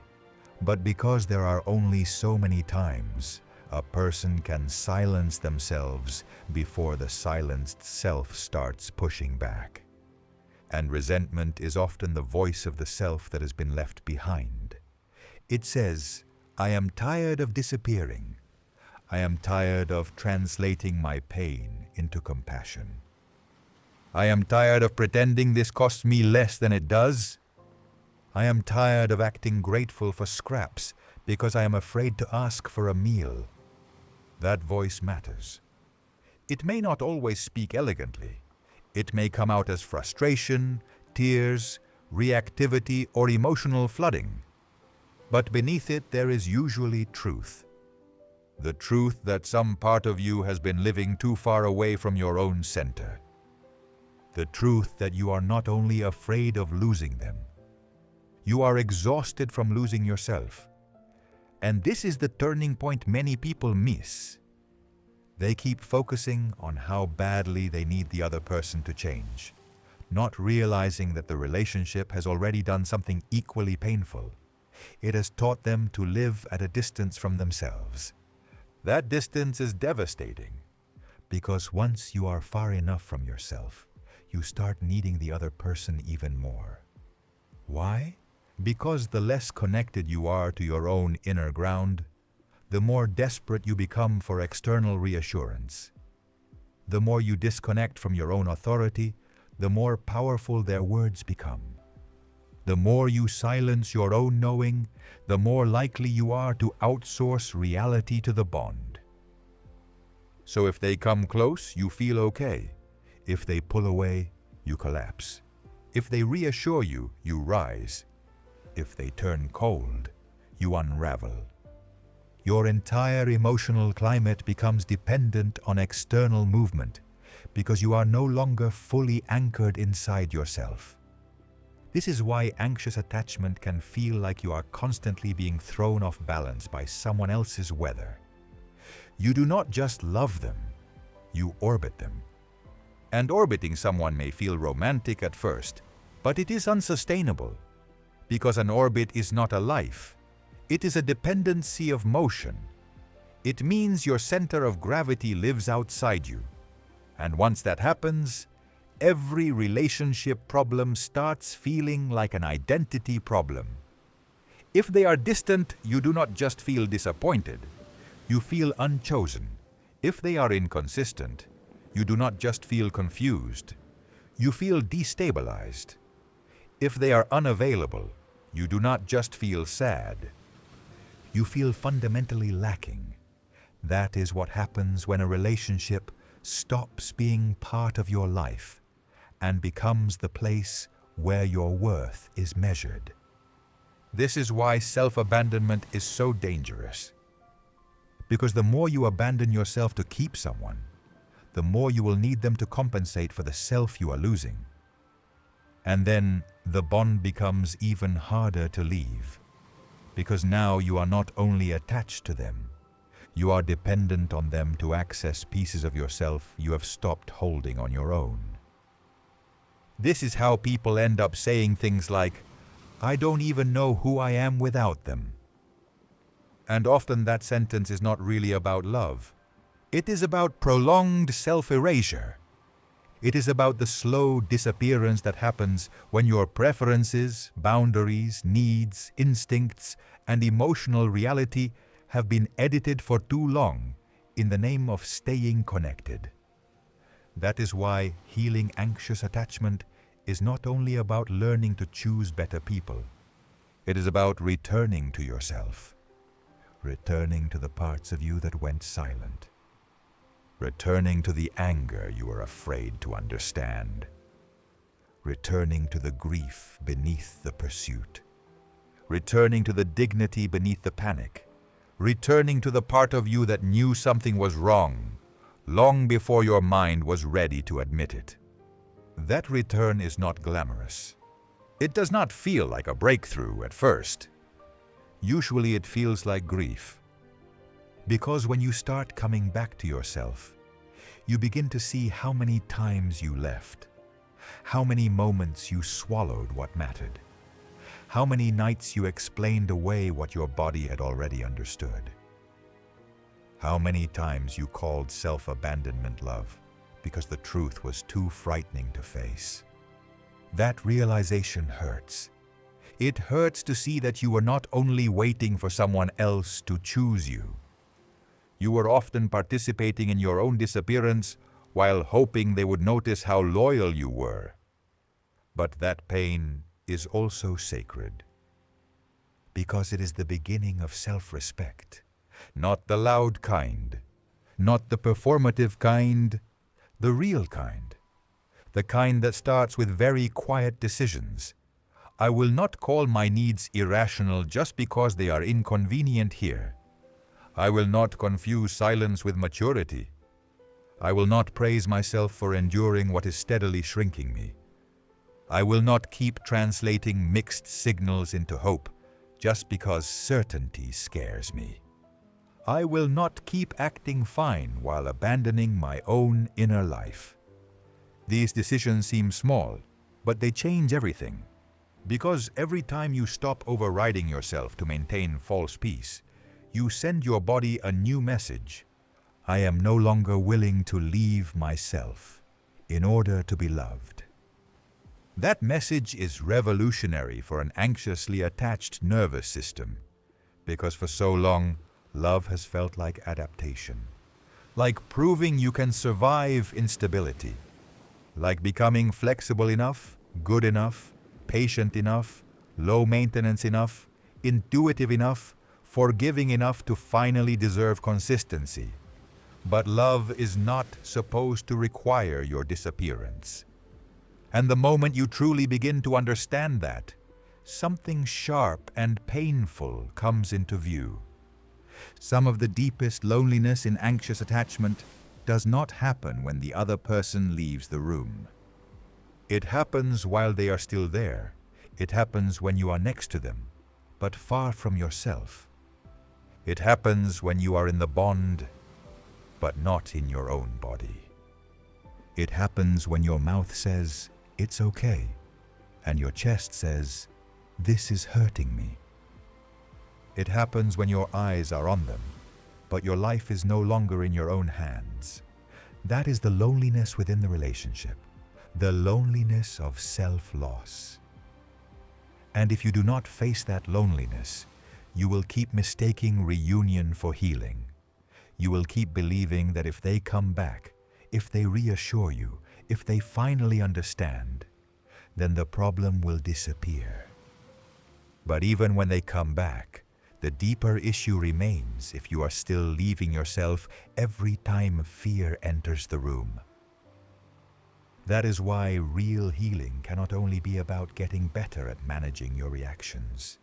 but because there are only so many times a person can silence themselves before the silenced self starts pushing back. And resentment is often the voice of the self that has been left behind. It says, I am tired of disappearing. I am tired of translating my pain into compassion. I am tired of pretending this costs me less than it does. I am tired of acting grateful for scraps because I am afraid to ask for a meal. That voice matters. It may not always speak elegantly. It may come out as frustration, tears, reactivity, or emotional flooding. But beneath it there is usually truth. The truth that some part of you has been living too far away from your own center. The truth that you are not only afraid of losing them, you are exhausted from losing yourself. And this is the turning point many people miss. They keep focusing on how badly they need the other person to change, not realizing that the relationship has already done something equally painful. It has taught them to live at a distance from themselves. That distance is devastating, because once you are far enough from yourself, you start needing the other person even more. Why? Because the less connected you are to your own inner ground, the more desperate you become for external reassurance. The more you disconnect from your own authority, the more powerful their words become. The more you silence your own knowing, the more likely you are to outsource reality to the bond. So if they come close, you feel okay. If they pull away, you collapse. If they reassure you, you rise. If they turn cold, you unravel. Your entire emotional climate becomes dependent on external movement because you are no longer fully anchored inside yourself. This is why anxious attachment can feel like you are constantly being thrown off balance by someone else's weather. You do not just love them, you orbit them. And orbiting someone may feel romantic at first, but it is unsustainable. Because an orbit is not a life. It is a dependency of motion. It means your center of gravity lives outside you. And once that happens, every relationship problem starts feeling like an identity problem. If they are distant, you do not just feel disappointed. You feel unchosen. If they are inconsistent, you do not just feel confused, you feel destabilized. If they are unavailable, you do not just feel sad, you feel fundamentally lacking. That is what happens when a relationship stops being part of your life and becomes the place where your worth is measured. This is why self-abandonment is so dangerous. Because the more you abandon yourself to keep someone, the more you will need them to compensate for the self you are losing. And then the bond becomes even harder to leave, because now you are not only attached to them, you are dependent on them to access pieces of yourself you have stopped holding on your own. This is how people end up saying things like, "I don't even know who I am without them." And often that sentence is not really about love. It is about prolonged self-erasure. It is about the slow disappearance that happens when your preferences, boundaries, needs, instincts, and emotional reality have been edited for too long in the name of staying connected. That is why healing anxious attachment is not only about learning to choose better people. It is about returning to yourself, returning to the parts of you that went silent, returning to the anger you were afraid to understand, returning to the grief beneath the pursuit, returning to the dignity beneath the panic, returning to the part of you that knew something was wrong long before your mind was ready to admit it. That return is not glamorous. It does not feel like a breakthrough at first. Usually it feels like grief. Because when you start coming back to yourself, you begin to see how many times you left, how many moments you swallowed what mattered, how many nights you explained away what your body had already understood, how many times you called self-abandonment love because the truth was too frightening to face. That realization hurts. It hurts to see that you were not only waiting for someone else to choose you. You were often participating in your own disappearance while hoping they would notice how loyal you were. But that pain is also sacred, because it is the beginning of self-respect, not the loud kind, not the performative kind, the real kind, the kind that starts with very quiet decisions. I will not call my needs irrational just because they are inconvenient here. I will not confuse silence with maturity. I will not praise myself for enduring what is steadily shrinking me. I will not keep translating mixed signals into hope just because certainty scares me. I will not keep acting fine while abandoning my own inner life. These decisions seem small, but they change everything. Because every time you stop overriding yourself to maintain false peace, you send your body a new message. I am no longer willing to leave myself in order to be loved. That message is revolutionary for an anxiously attached nervous system, because for so long, love has felt like adaptation, like proving you can survive instability, like becoming flexible enough, good enough, patient enough, low maintenance enough, intuitive enough, forgiving enough to finally deserve consistency. But love is not supposed to require your disappearance. And the moment you truly begin to understand that, something sharp and painful comes into view. Some of the deepest loneliness in anxious attachment does not happen when the other person leaves the room. It happens while they are still there. It happens when you are next to them, but far from yourself. It happens when you are in the bond, but not in your own body. It happens when your mouth says, "It's okay," and your chest says, "This is hurting me." It happens when your eyes are on them, but your life is no longer in your own hands. That is the loneliness within the relationship, the loneliness of self-loss. And if you do not face that loneliness, you will keep mistaking reunion for healing. You will keep believing that if they come back, if they reassure you, if they finally understand, then the problem will disappear. But even when they come back, the deeper issue remains if you are still leaving yourself every time fear enters the room. That is why real healing cannot only be about getting better at managing your reactions.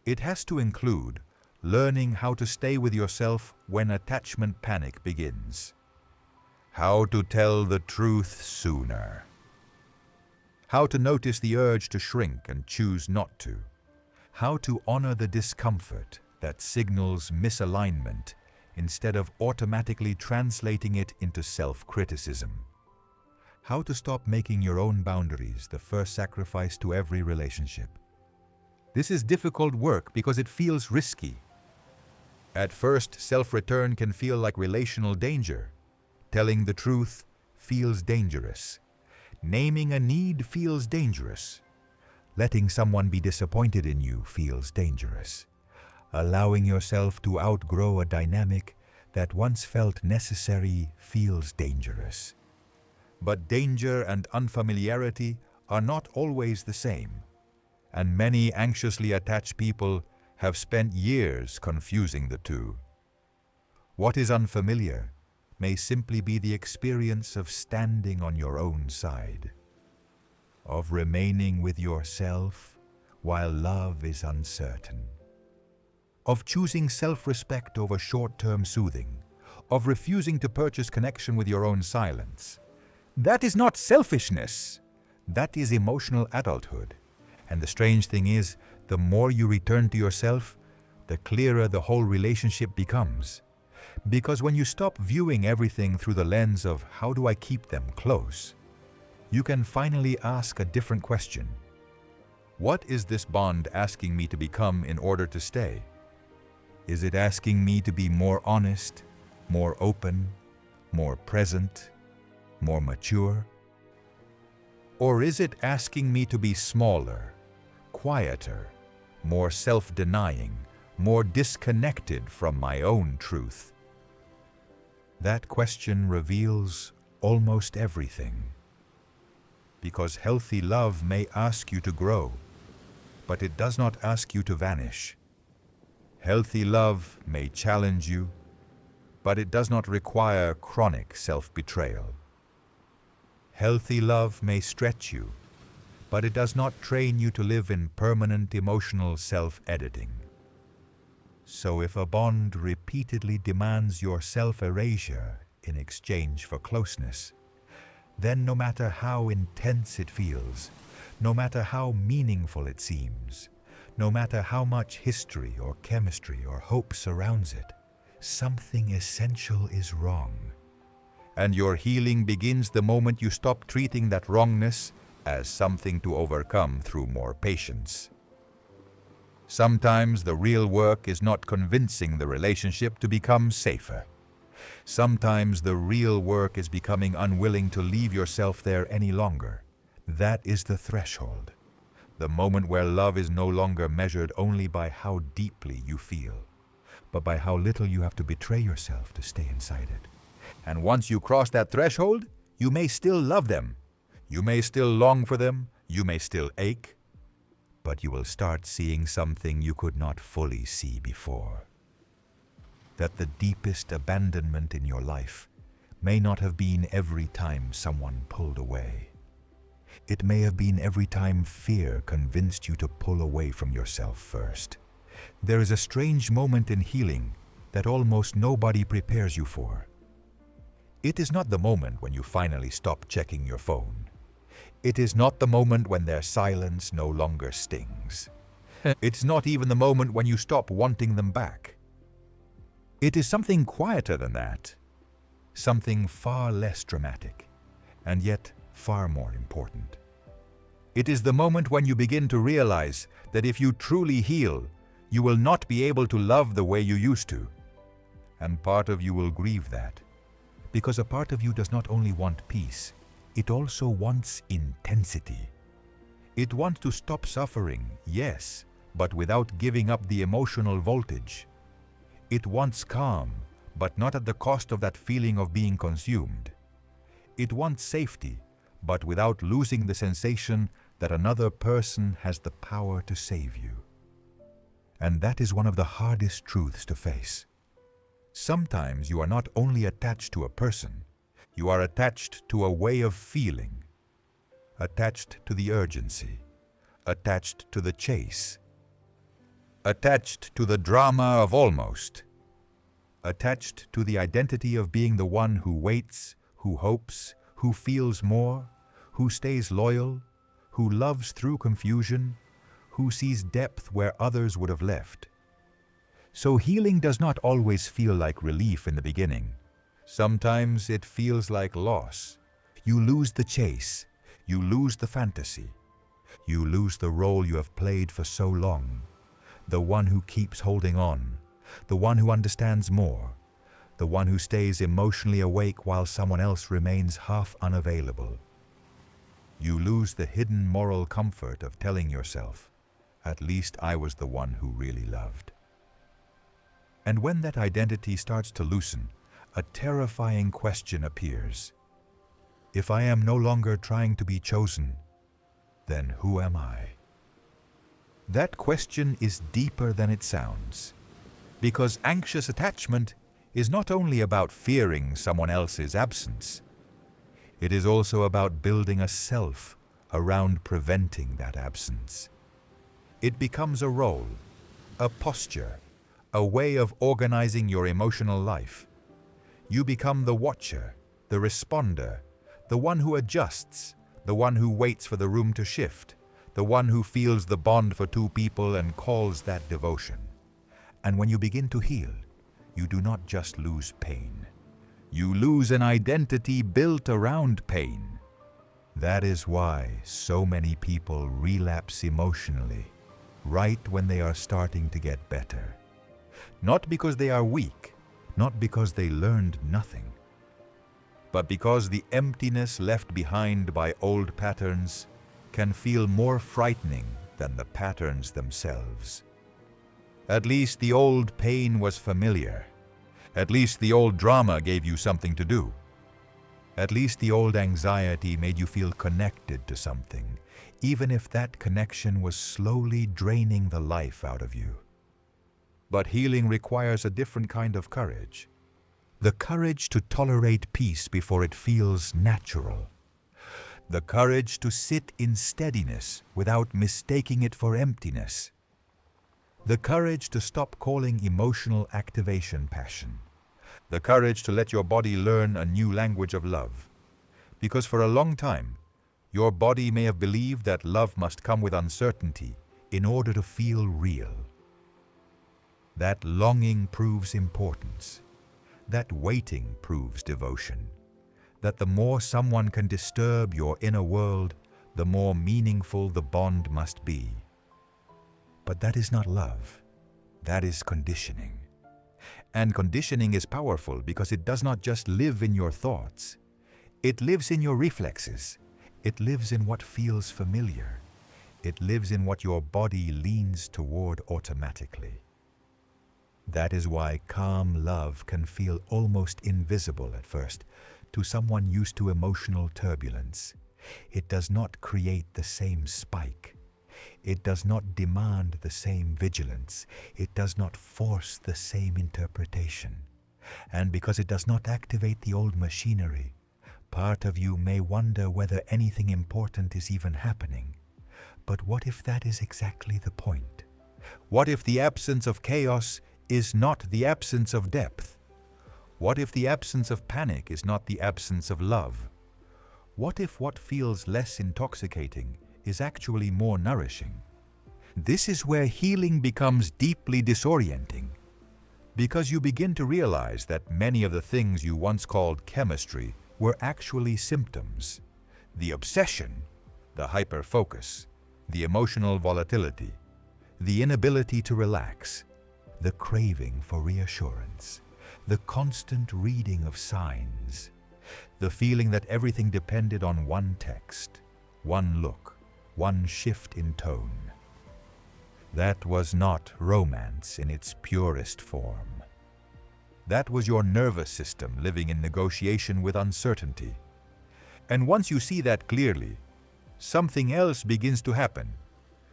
It has to include learning how to stay with yourself when attachment panic begins. How to tell the truth sooner. How to notice the urge to shrink and choose not to. How to honor the discomfort that signals misalignment instead of automatically translating it into self-criticism. How to stop making your own boundaries the first sacrifice to every relationship. This is difficult work because it feels risky. At first, self-return can feel like relational danger. Telling the truth feels dangerous. Naming a need feels dangerous. Letting someone be disappointed in you feels dangerous. Allowing yourself to outgrow a dynamic that once felt necessary feels dangerous. But danger and unfamiliarity are not always the same, and many anxiously attached people have spent years confusing the two. What is unfamiliar may simply be the experience of standing on your own side, of remaining with yourself while love is uncertain, of choosing self-respect over short-term soothing, of refusing to purchase connection with your own silence. That is not selfishness. That is emotional adulthood. And the strange thing is, the more you return to yourself, the clearer the whole relationship becomes. Because when you stop viewing everything through the lens of how do I keep them close, you can finally ask a different question. What is this bond asking me to become in order to stay? Is it asking me to be more honest, more open, more present, more mature? Or is it asking me to be smaller, quieter, more self-denying, more disconnected from my own truth? That question reveals almost everything. Because healthy love may ask you to grow, but it does not ask you to vanish. Healthy love may challenge you, but it does not require chronic self-betrayal. Healthy love may stretch you, but it does not train you to live in permanent emotional self-editing. So if a bond repeatedly demands your self-erasure in exchange for closeness, then no matter how intense it feels, no matter how meaningful it seems, no matter how much history or chemistry or hope surrounds it, something essential is wrong. And your healing begins the moment you stop treating that wrongness as something to overcome through more patience. Sometimes the real work is not convincing the relationship to become safer. Sometimes the real work is becoming unwilling to leave yourself there any longer. That is the threshold, the moment where love is no longer measured only by how deeply you feel, but by how little you have to betray yourself to stay inside it. And once you cross that threshold, you may still love them. You may still long for them. You may still ache. But you will start seeing something you could not fully see before. That the deepest abandonment in your life may not have been every time someone pulled away. It may have been every time fear convinced you to pull away from yourself first. There is a strange moment in healing that almost nobody prepares you for. It is not the moment when you finally stop checking your phone. It is not the moment when their silence no longer stings. It's not even the moment when you stop wanting them back. It is something quieter than that, something far less dramatic, and yet far more important. It is the moment when you begin to realize that if you truly heal, you will not be able to love the way you used to. And part of you will grieve that, because a part of you does not only want peace, it also wants intensity. It wants to stop suffering, yes, but without giving up the emotional voltage. It wants calm, but not at the cost of that feeling of being consumed. It wants safety, but without losing the sensation that another person has the power to save you. And that is one of the hardest truths to face. Sometimes you are not only attached to a person, you are attached to a way of feeling, attached to the urgency, attached to the chase, attached to the drama of almost, attached to the identity of being the one who waits, who hopes, who feels more, who stays loyal, who loves through confusion, who sees depth where others would have left. So healing does not always feel like relief in the beginning. Sometimes it feels like loss. You lose the chase, you lose the fantasy, you lose the role you have played for so long, the one who keeps holding on, the one who understands more, the one who stays emotionally awake while someone else remains half unavailable. You lose the hidden moral comfort of telling yourself, at least I was the one who really loved. And when that identity starts to loosen, a terrifying question appears. If I am no longer trying to be chosen, then who am I? That question is deeper than it sounds, because anxious attachment is not only about fearing someone else's absence, it is also about building a self around preventing that absence. It becomes a role, a posture, a way of organizing your emotional life. You become the watcher, the responder, the one who adjusts, the one who waits for the room to shift, the one who feels the bond for two people and calls that devotion. And when you begin to heal, you do not just lose pain. You lose an identity built around pain. That is why so many people relapse emotionally, right when they are starting to get better. Not because they are weak, not because they learned nothing, but because the emptiness left behind by old patterns can feel more frightening than the patterns themselves. At least the old pain was familiar. At least the old drama gave you something to do. At least the old anxiety made you feel connected to something, even if that connection was slowly draining the life out of you. But healing requires a different kind of courage. The courage to tolerate peace before it feels natural. The courage to sit in steadiness without mistaking it for emptiness. The courage to stop calling emotional activation passion. The courage to let your body learn a new language of love. Because for a long time, your body may have believed that love must come with uncertainty in order to feel real. That longing proves importance. That waiting proves devotion. That the more someone can disturb your inner world, the more meaningful the bond must be. But that is not love. That is conditioning. And conditioning is powerful because it does not just live in your thoughts. It lives in your reflexes. It lives in what feels familiar. It lives in what your body leans toward automatically. That is why calm love can feel almost invisible at first to someone used to emotional turbulence. It does not create the same spike. It does not demand the same vigilance. It does not force the same interpretation. And because it does not activate the old machinery, part of you may wonder whether anything important is even happening. But what if that is exactly the point? What if the absence of chaos is not the absence of depth? What if the absence of panic is not the absence of love? What if what feels less intoxicating is actually more nourishing? This is where healing becomes deeply disorienting, because you begin to realize that many of the things you once called chemistry were actually symptoms. The obsession, the hyperfocus, the emotional volatility, the inability to relax, the craving for reassurance, the constant reading of signs, the feeling that everything depended on one text, one look, one shift in tone. That was not romance in its purest form. That was your nervous system living in negotiation with uncertainty. And once you see that clearly, something else begins to happen.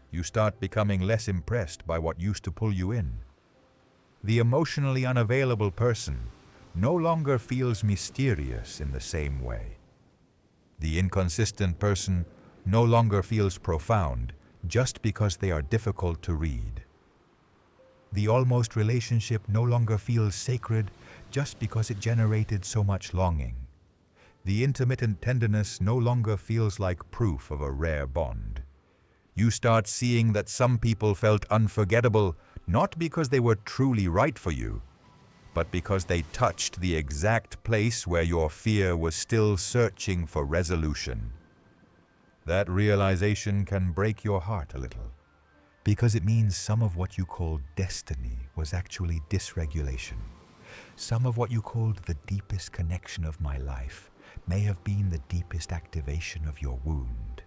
You start becoming less impressed by what used to pull you in. The emotionally unavailable person no longer feels mysterious in the same way. The inconsistent person no longer feels profound just because they are difficult to read. The almost relationship no longer feels sacred just because it generated so much longing. The intermittent tenderness no longer feels like proof of a rare bond. You start seeing that some people felt unforgettable not because they were truly right for you, but because they touched the exact place where your fear was still searching for resolution. That realization can break your heart a little, because it means some of what you called destiny was actually dysregulation. Some of what you called the deepest connection of my life may have been the deepest activation of your wound.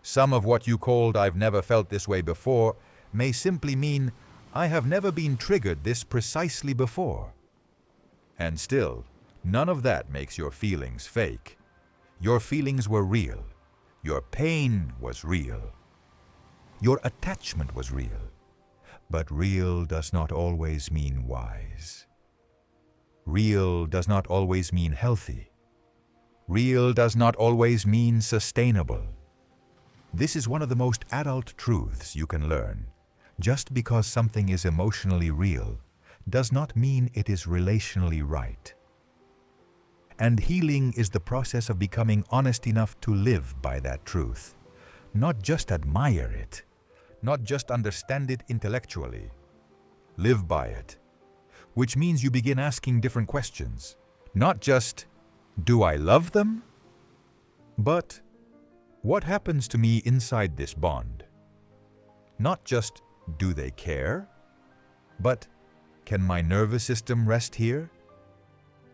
Some of what you called "I've never felt this way before" may simply mean "I have never been triggered this precisely before." And still, none of that makes your feelings fake. Your feelings were real. Your pain was real. Your attachment was real. But real does not always mean wise. Real does not always mean healthy. Real does not always mean sustainable. This is one of the most adult truths you can learn. Just because something is emotionally real does not mean it is relationally right. And healing is the process of becoming honest enough to live by that truth. Not just admire it, not just understand it intellectually. Live by it, which means you begin asking different questions. Not just, do I love them? But, what happens to me inside this bond? Not just, do they care? But, can my nervous system rest here?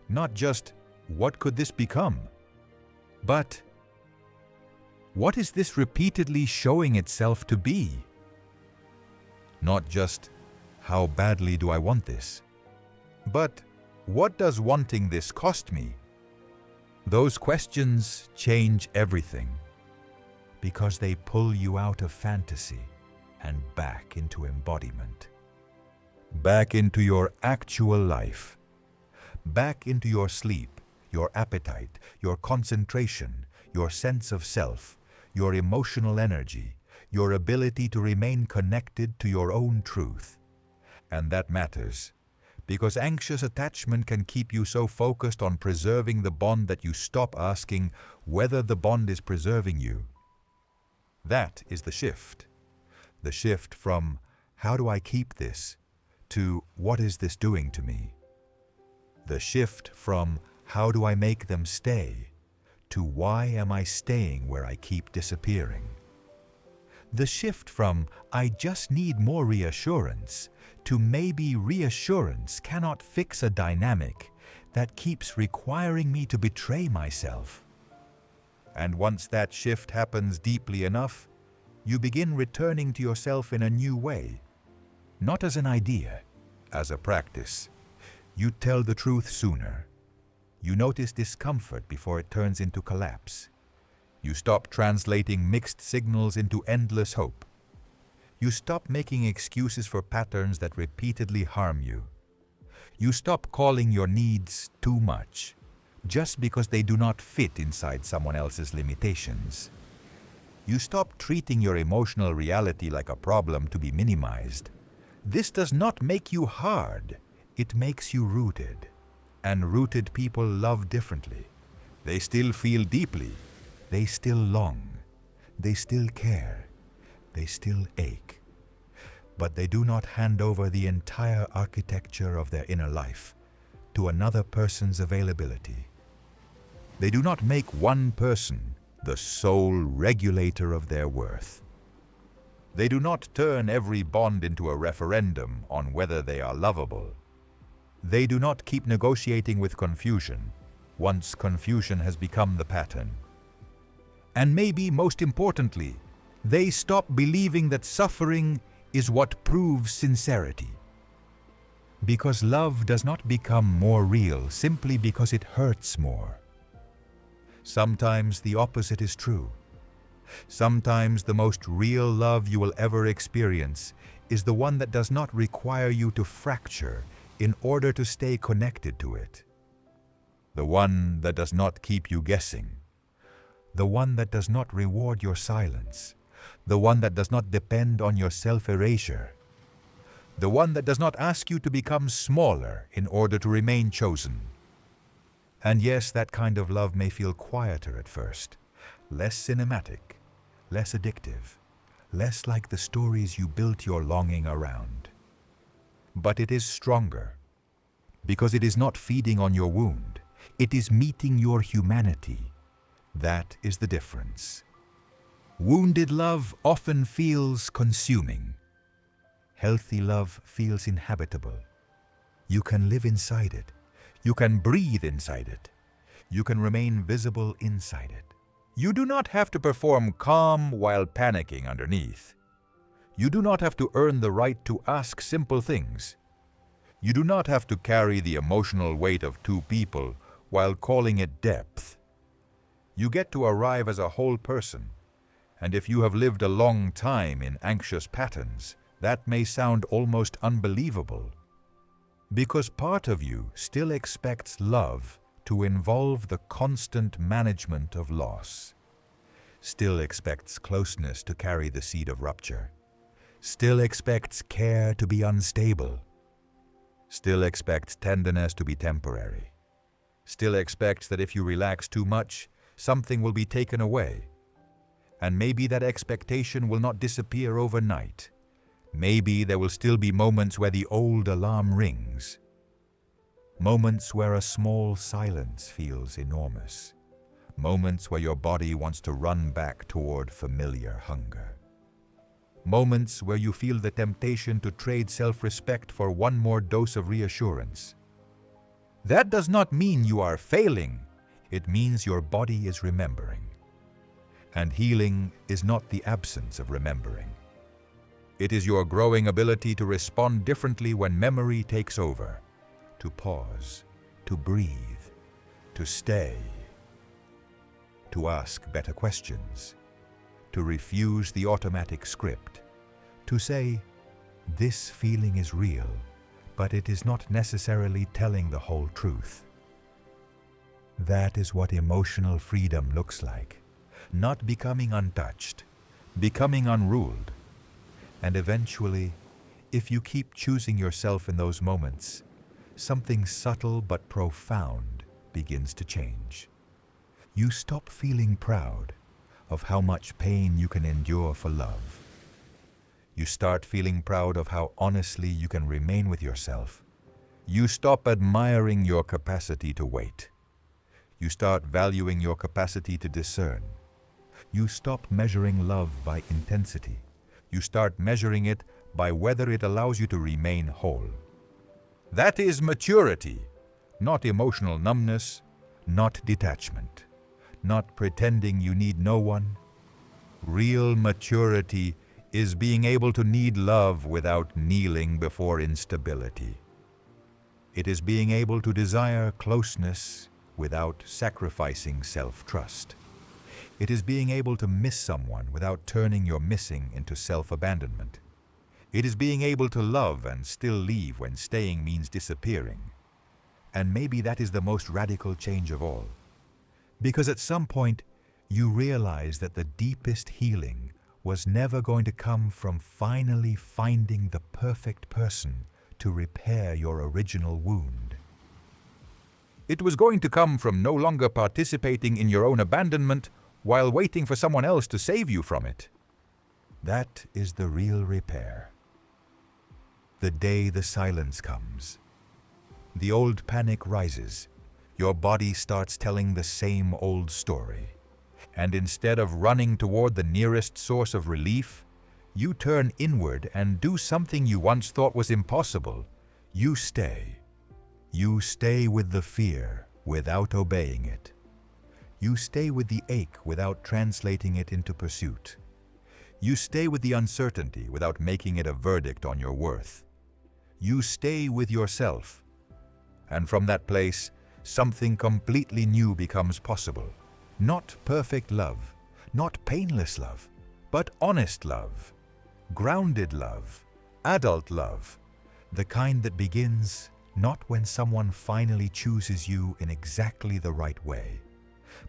Not just, what could this become? But, what is this repeatedly showing itself to be? Not just, how badly do I want this? But, what does wanting this cost me? Those questions change everything, because they pull you out of fantasy and back into embodiment. Back into your actual life. Back into your sleep, your appetite, your concentration, your sense of self, your emotional energy, your ability to remain connected to your own truth. And that matters, because anxious attachment can keep you so focused on preserving the bond that you stop asking whether the bond is preserving you. That is the shift. The shift from, how do I keep this, to what is this doing to me? The shift from, how do I make them stay, to why am I staying where I keep disappearing? The shift from, I just need more reassurance, to maybe reassurance cannot fix a dynamic that keeps requiring me to betray myself. And once that shift happens deeply enough, you begin returning to yourself in a new way. Not as an idea, as a practice. You tell the truth sooner. You notice discomfort before it turns into collapse. You stop translating mixed signals into endless hope. You stop making excuses for patterns that repeatedly harm you. You stop calling your needs too much, just because they do not fit inside someone else's limitations. You stop treating your emotional reality like a problem to be minimized. This does not make you hard, it makes you rooted. And rooted people love differently. They still feel deeply. They still long. They still care. They still ache. But they do not hand over the entire architecture of their inner life to another person's availability. They do not make one person the sole regulator of their worth. They do not turn every bond into a referendum on whether they are lovable. They do not keep negotiating with confusion once confusion has become the pattern. And maybe most importantly, they stop believing that suffering is what proves sincerity. Because love does not become more real simply because it hurts more. Sometimes the opposite is true. Sometimes the most real love you will ever experience is the one that does not require you to fracture in order to stay connected to it. The one that does not keep you guessing. The one that does not reward your silence. The one that does not depend on your self-erasure. The one that does not ask you to become smaller in order to remain chosen. And yes, that kind of love may feel quieter at first, less cinematic, less addictive, less like the stories you built your longing around. But it is stronger, because it is not feeding on your wound. It is meeting your humanity. That is the difference. Wounded love often feels consuming. Healthy love feels inhabitable. You can live inside it. You can breathe inside it. You can remain visible inside it. You do not have to perform calm while panicking underneath. You do not have to earn the right to ask simple things. You do not have to carry the emotional weight of two people while calling it depth. You get to arrive as a whole person, and if you have lived a long time in anxious patterns, that may sound almost unbelievable, because part of you still expects love to involve the constant management of loss, still expects closeness to carry the seed of rupture, still expects care to be unstable, still expects tenderness to be temporary, still expects that if you relax too much, something will be taken away. And maybe that expectation will not disappear overnight. Maybe there will still be moments where the old alarm rings. Moments where a small silence feels enormous. Moments where your body wants to run back toward familiar hunger. Moments where you feel the temptation to trade self-respect for one more dose of reassurance. That does not mean you are failing. It means your body is remembering. And healing is not the absence of remembering. It is your growing ability to respond differently when memory takes over, to pause, to breathe, to stay, to ask better questions, to refuse the automatic script, to say, this feeling is real, but it is not necessarily telling the whole truth. That is what emotional freedom looks like. Not becoming untouched, becoming unruled. And eventually, if you keep choosing yourself in those moments, something subtle but profound begins to change. You stop feeling proud of how much pain you can endure for love. You start feeling proud of how honestly you can remain with yourself. You stop admiring your capacity to wait. You start valuing your capacity to discern. You stop measuring love by intensity. You start measuring it by whether it allows you to remain whole. That is maturity, not emotional numbness, not detachment, not pretending you need no one. Real maturity is being able to need love without kneeling before instability. It is being able to desire closeness without sacrificing self-trust. It is being able to miss someone without turning your missing into self-abandonment. It is being able to love and still leave when staying means disappearing. And maybe that is the most radical change of all. Because at some point, you realize that the deepest healing was never going to come from finally finding the perfect person to repair your original wound. It was going to come from no longer participating in your own abandonment while waiting for someone else to save you from it. That is the real repair. The day the silence comes, the old panic rises, your body starts telling the same old story. And instead of running toward the nearest source of relief, you turn inward and do something you once thought was impossible. You stay. You stay with the fear without obeying it. You stay with the ache without translating it into pursuit. You stay with the uncertainty without making it a verdict on your worth. you stay with yourself. And from that place, something completely new becomes possible. Not perfect love, not painless love, but honest love, grounded love, adult love, the kind that begins not when someone finally chooses you in exactly the right way,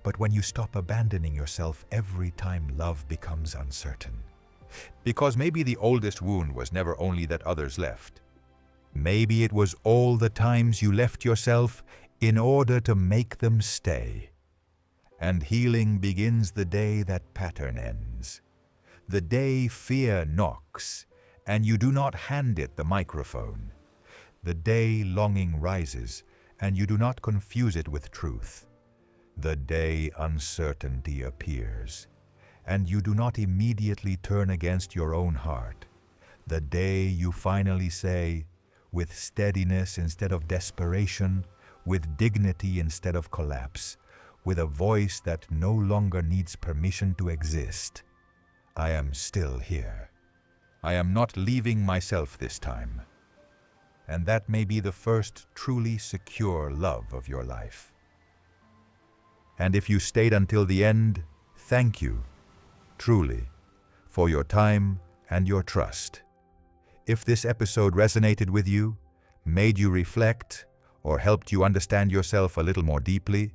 but when you stop abandoning yourself every time love becomes uncertain. Because maybe the oldest wound was never only that others left. Maybe it was all the times you left yourself in order to make them stay. And healing begins the day that pattern ends. The day fear knocks, and you do not hand it the microphone. The day longing rises, and you do not confuse it with truth. The day uncertainty appears, and you do not immediately turn against your own heart. The day you finally say, with steadiness instead of desperation, with dignity instead of collapse, with a voice that no longer needs permission to exist, I am still here. I am not leaving myself this time. And that may be the first truly secure love of your life. And if you stayed until the end, thank you, truly, for your time and your trust. If this episode resonated with you, made you reflect, or helped you understand yourself a little more deeply,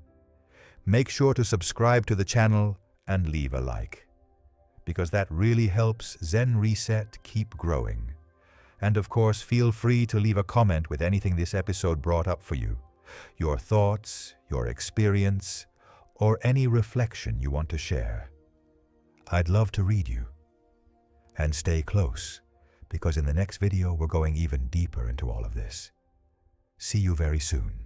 make sure to subscribe to the channel and leave a like, because that really helps Zen Reset keep growing. And of course, feel free to leave a comment with anything this episode brought up for you, your thoughts, your experience, or any reflection you want to share. I'd love to read you. And stay close, because in the next video we're going even deeper into all of this. See you very soon.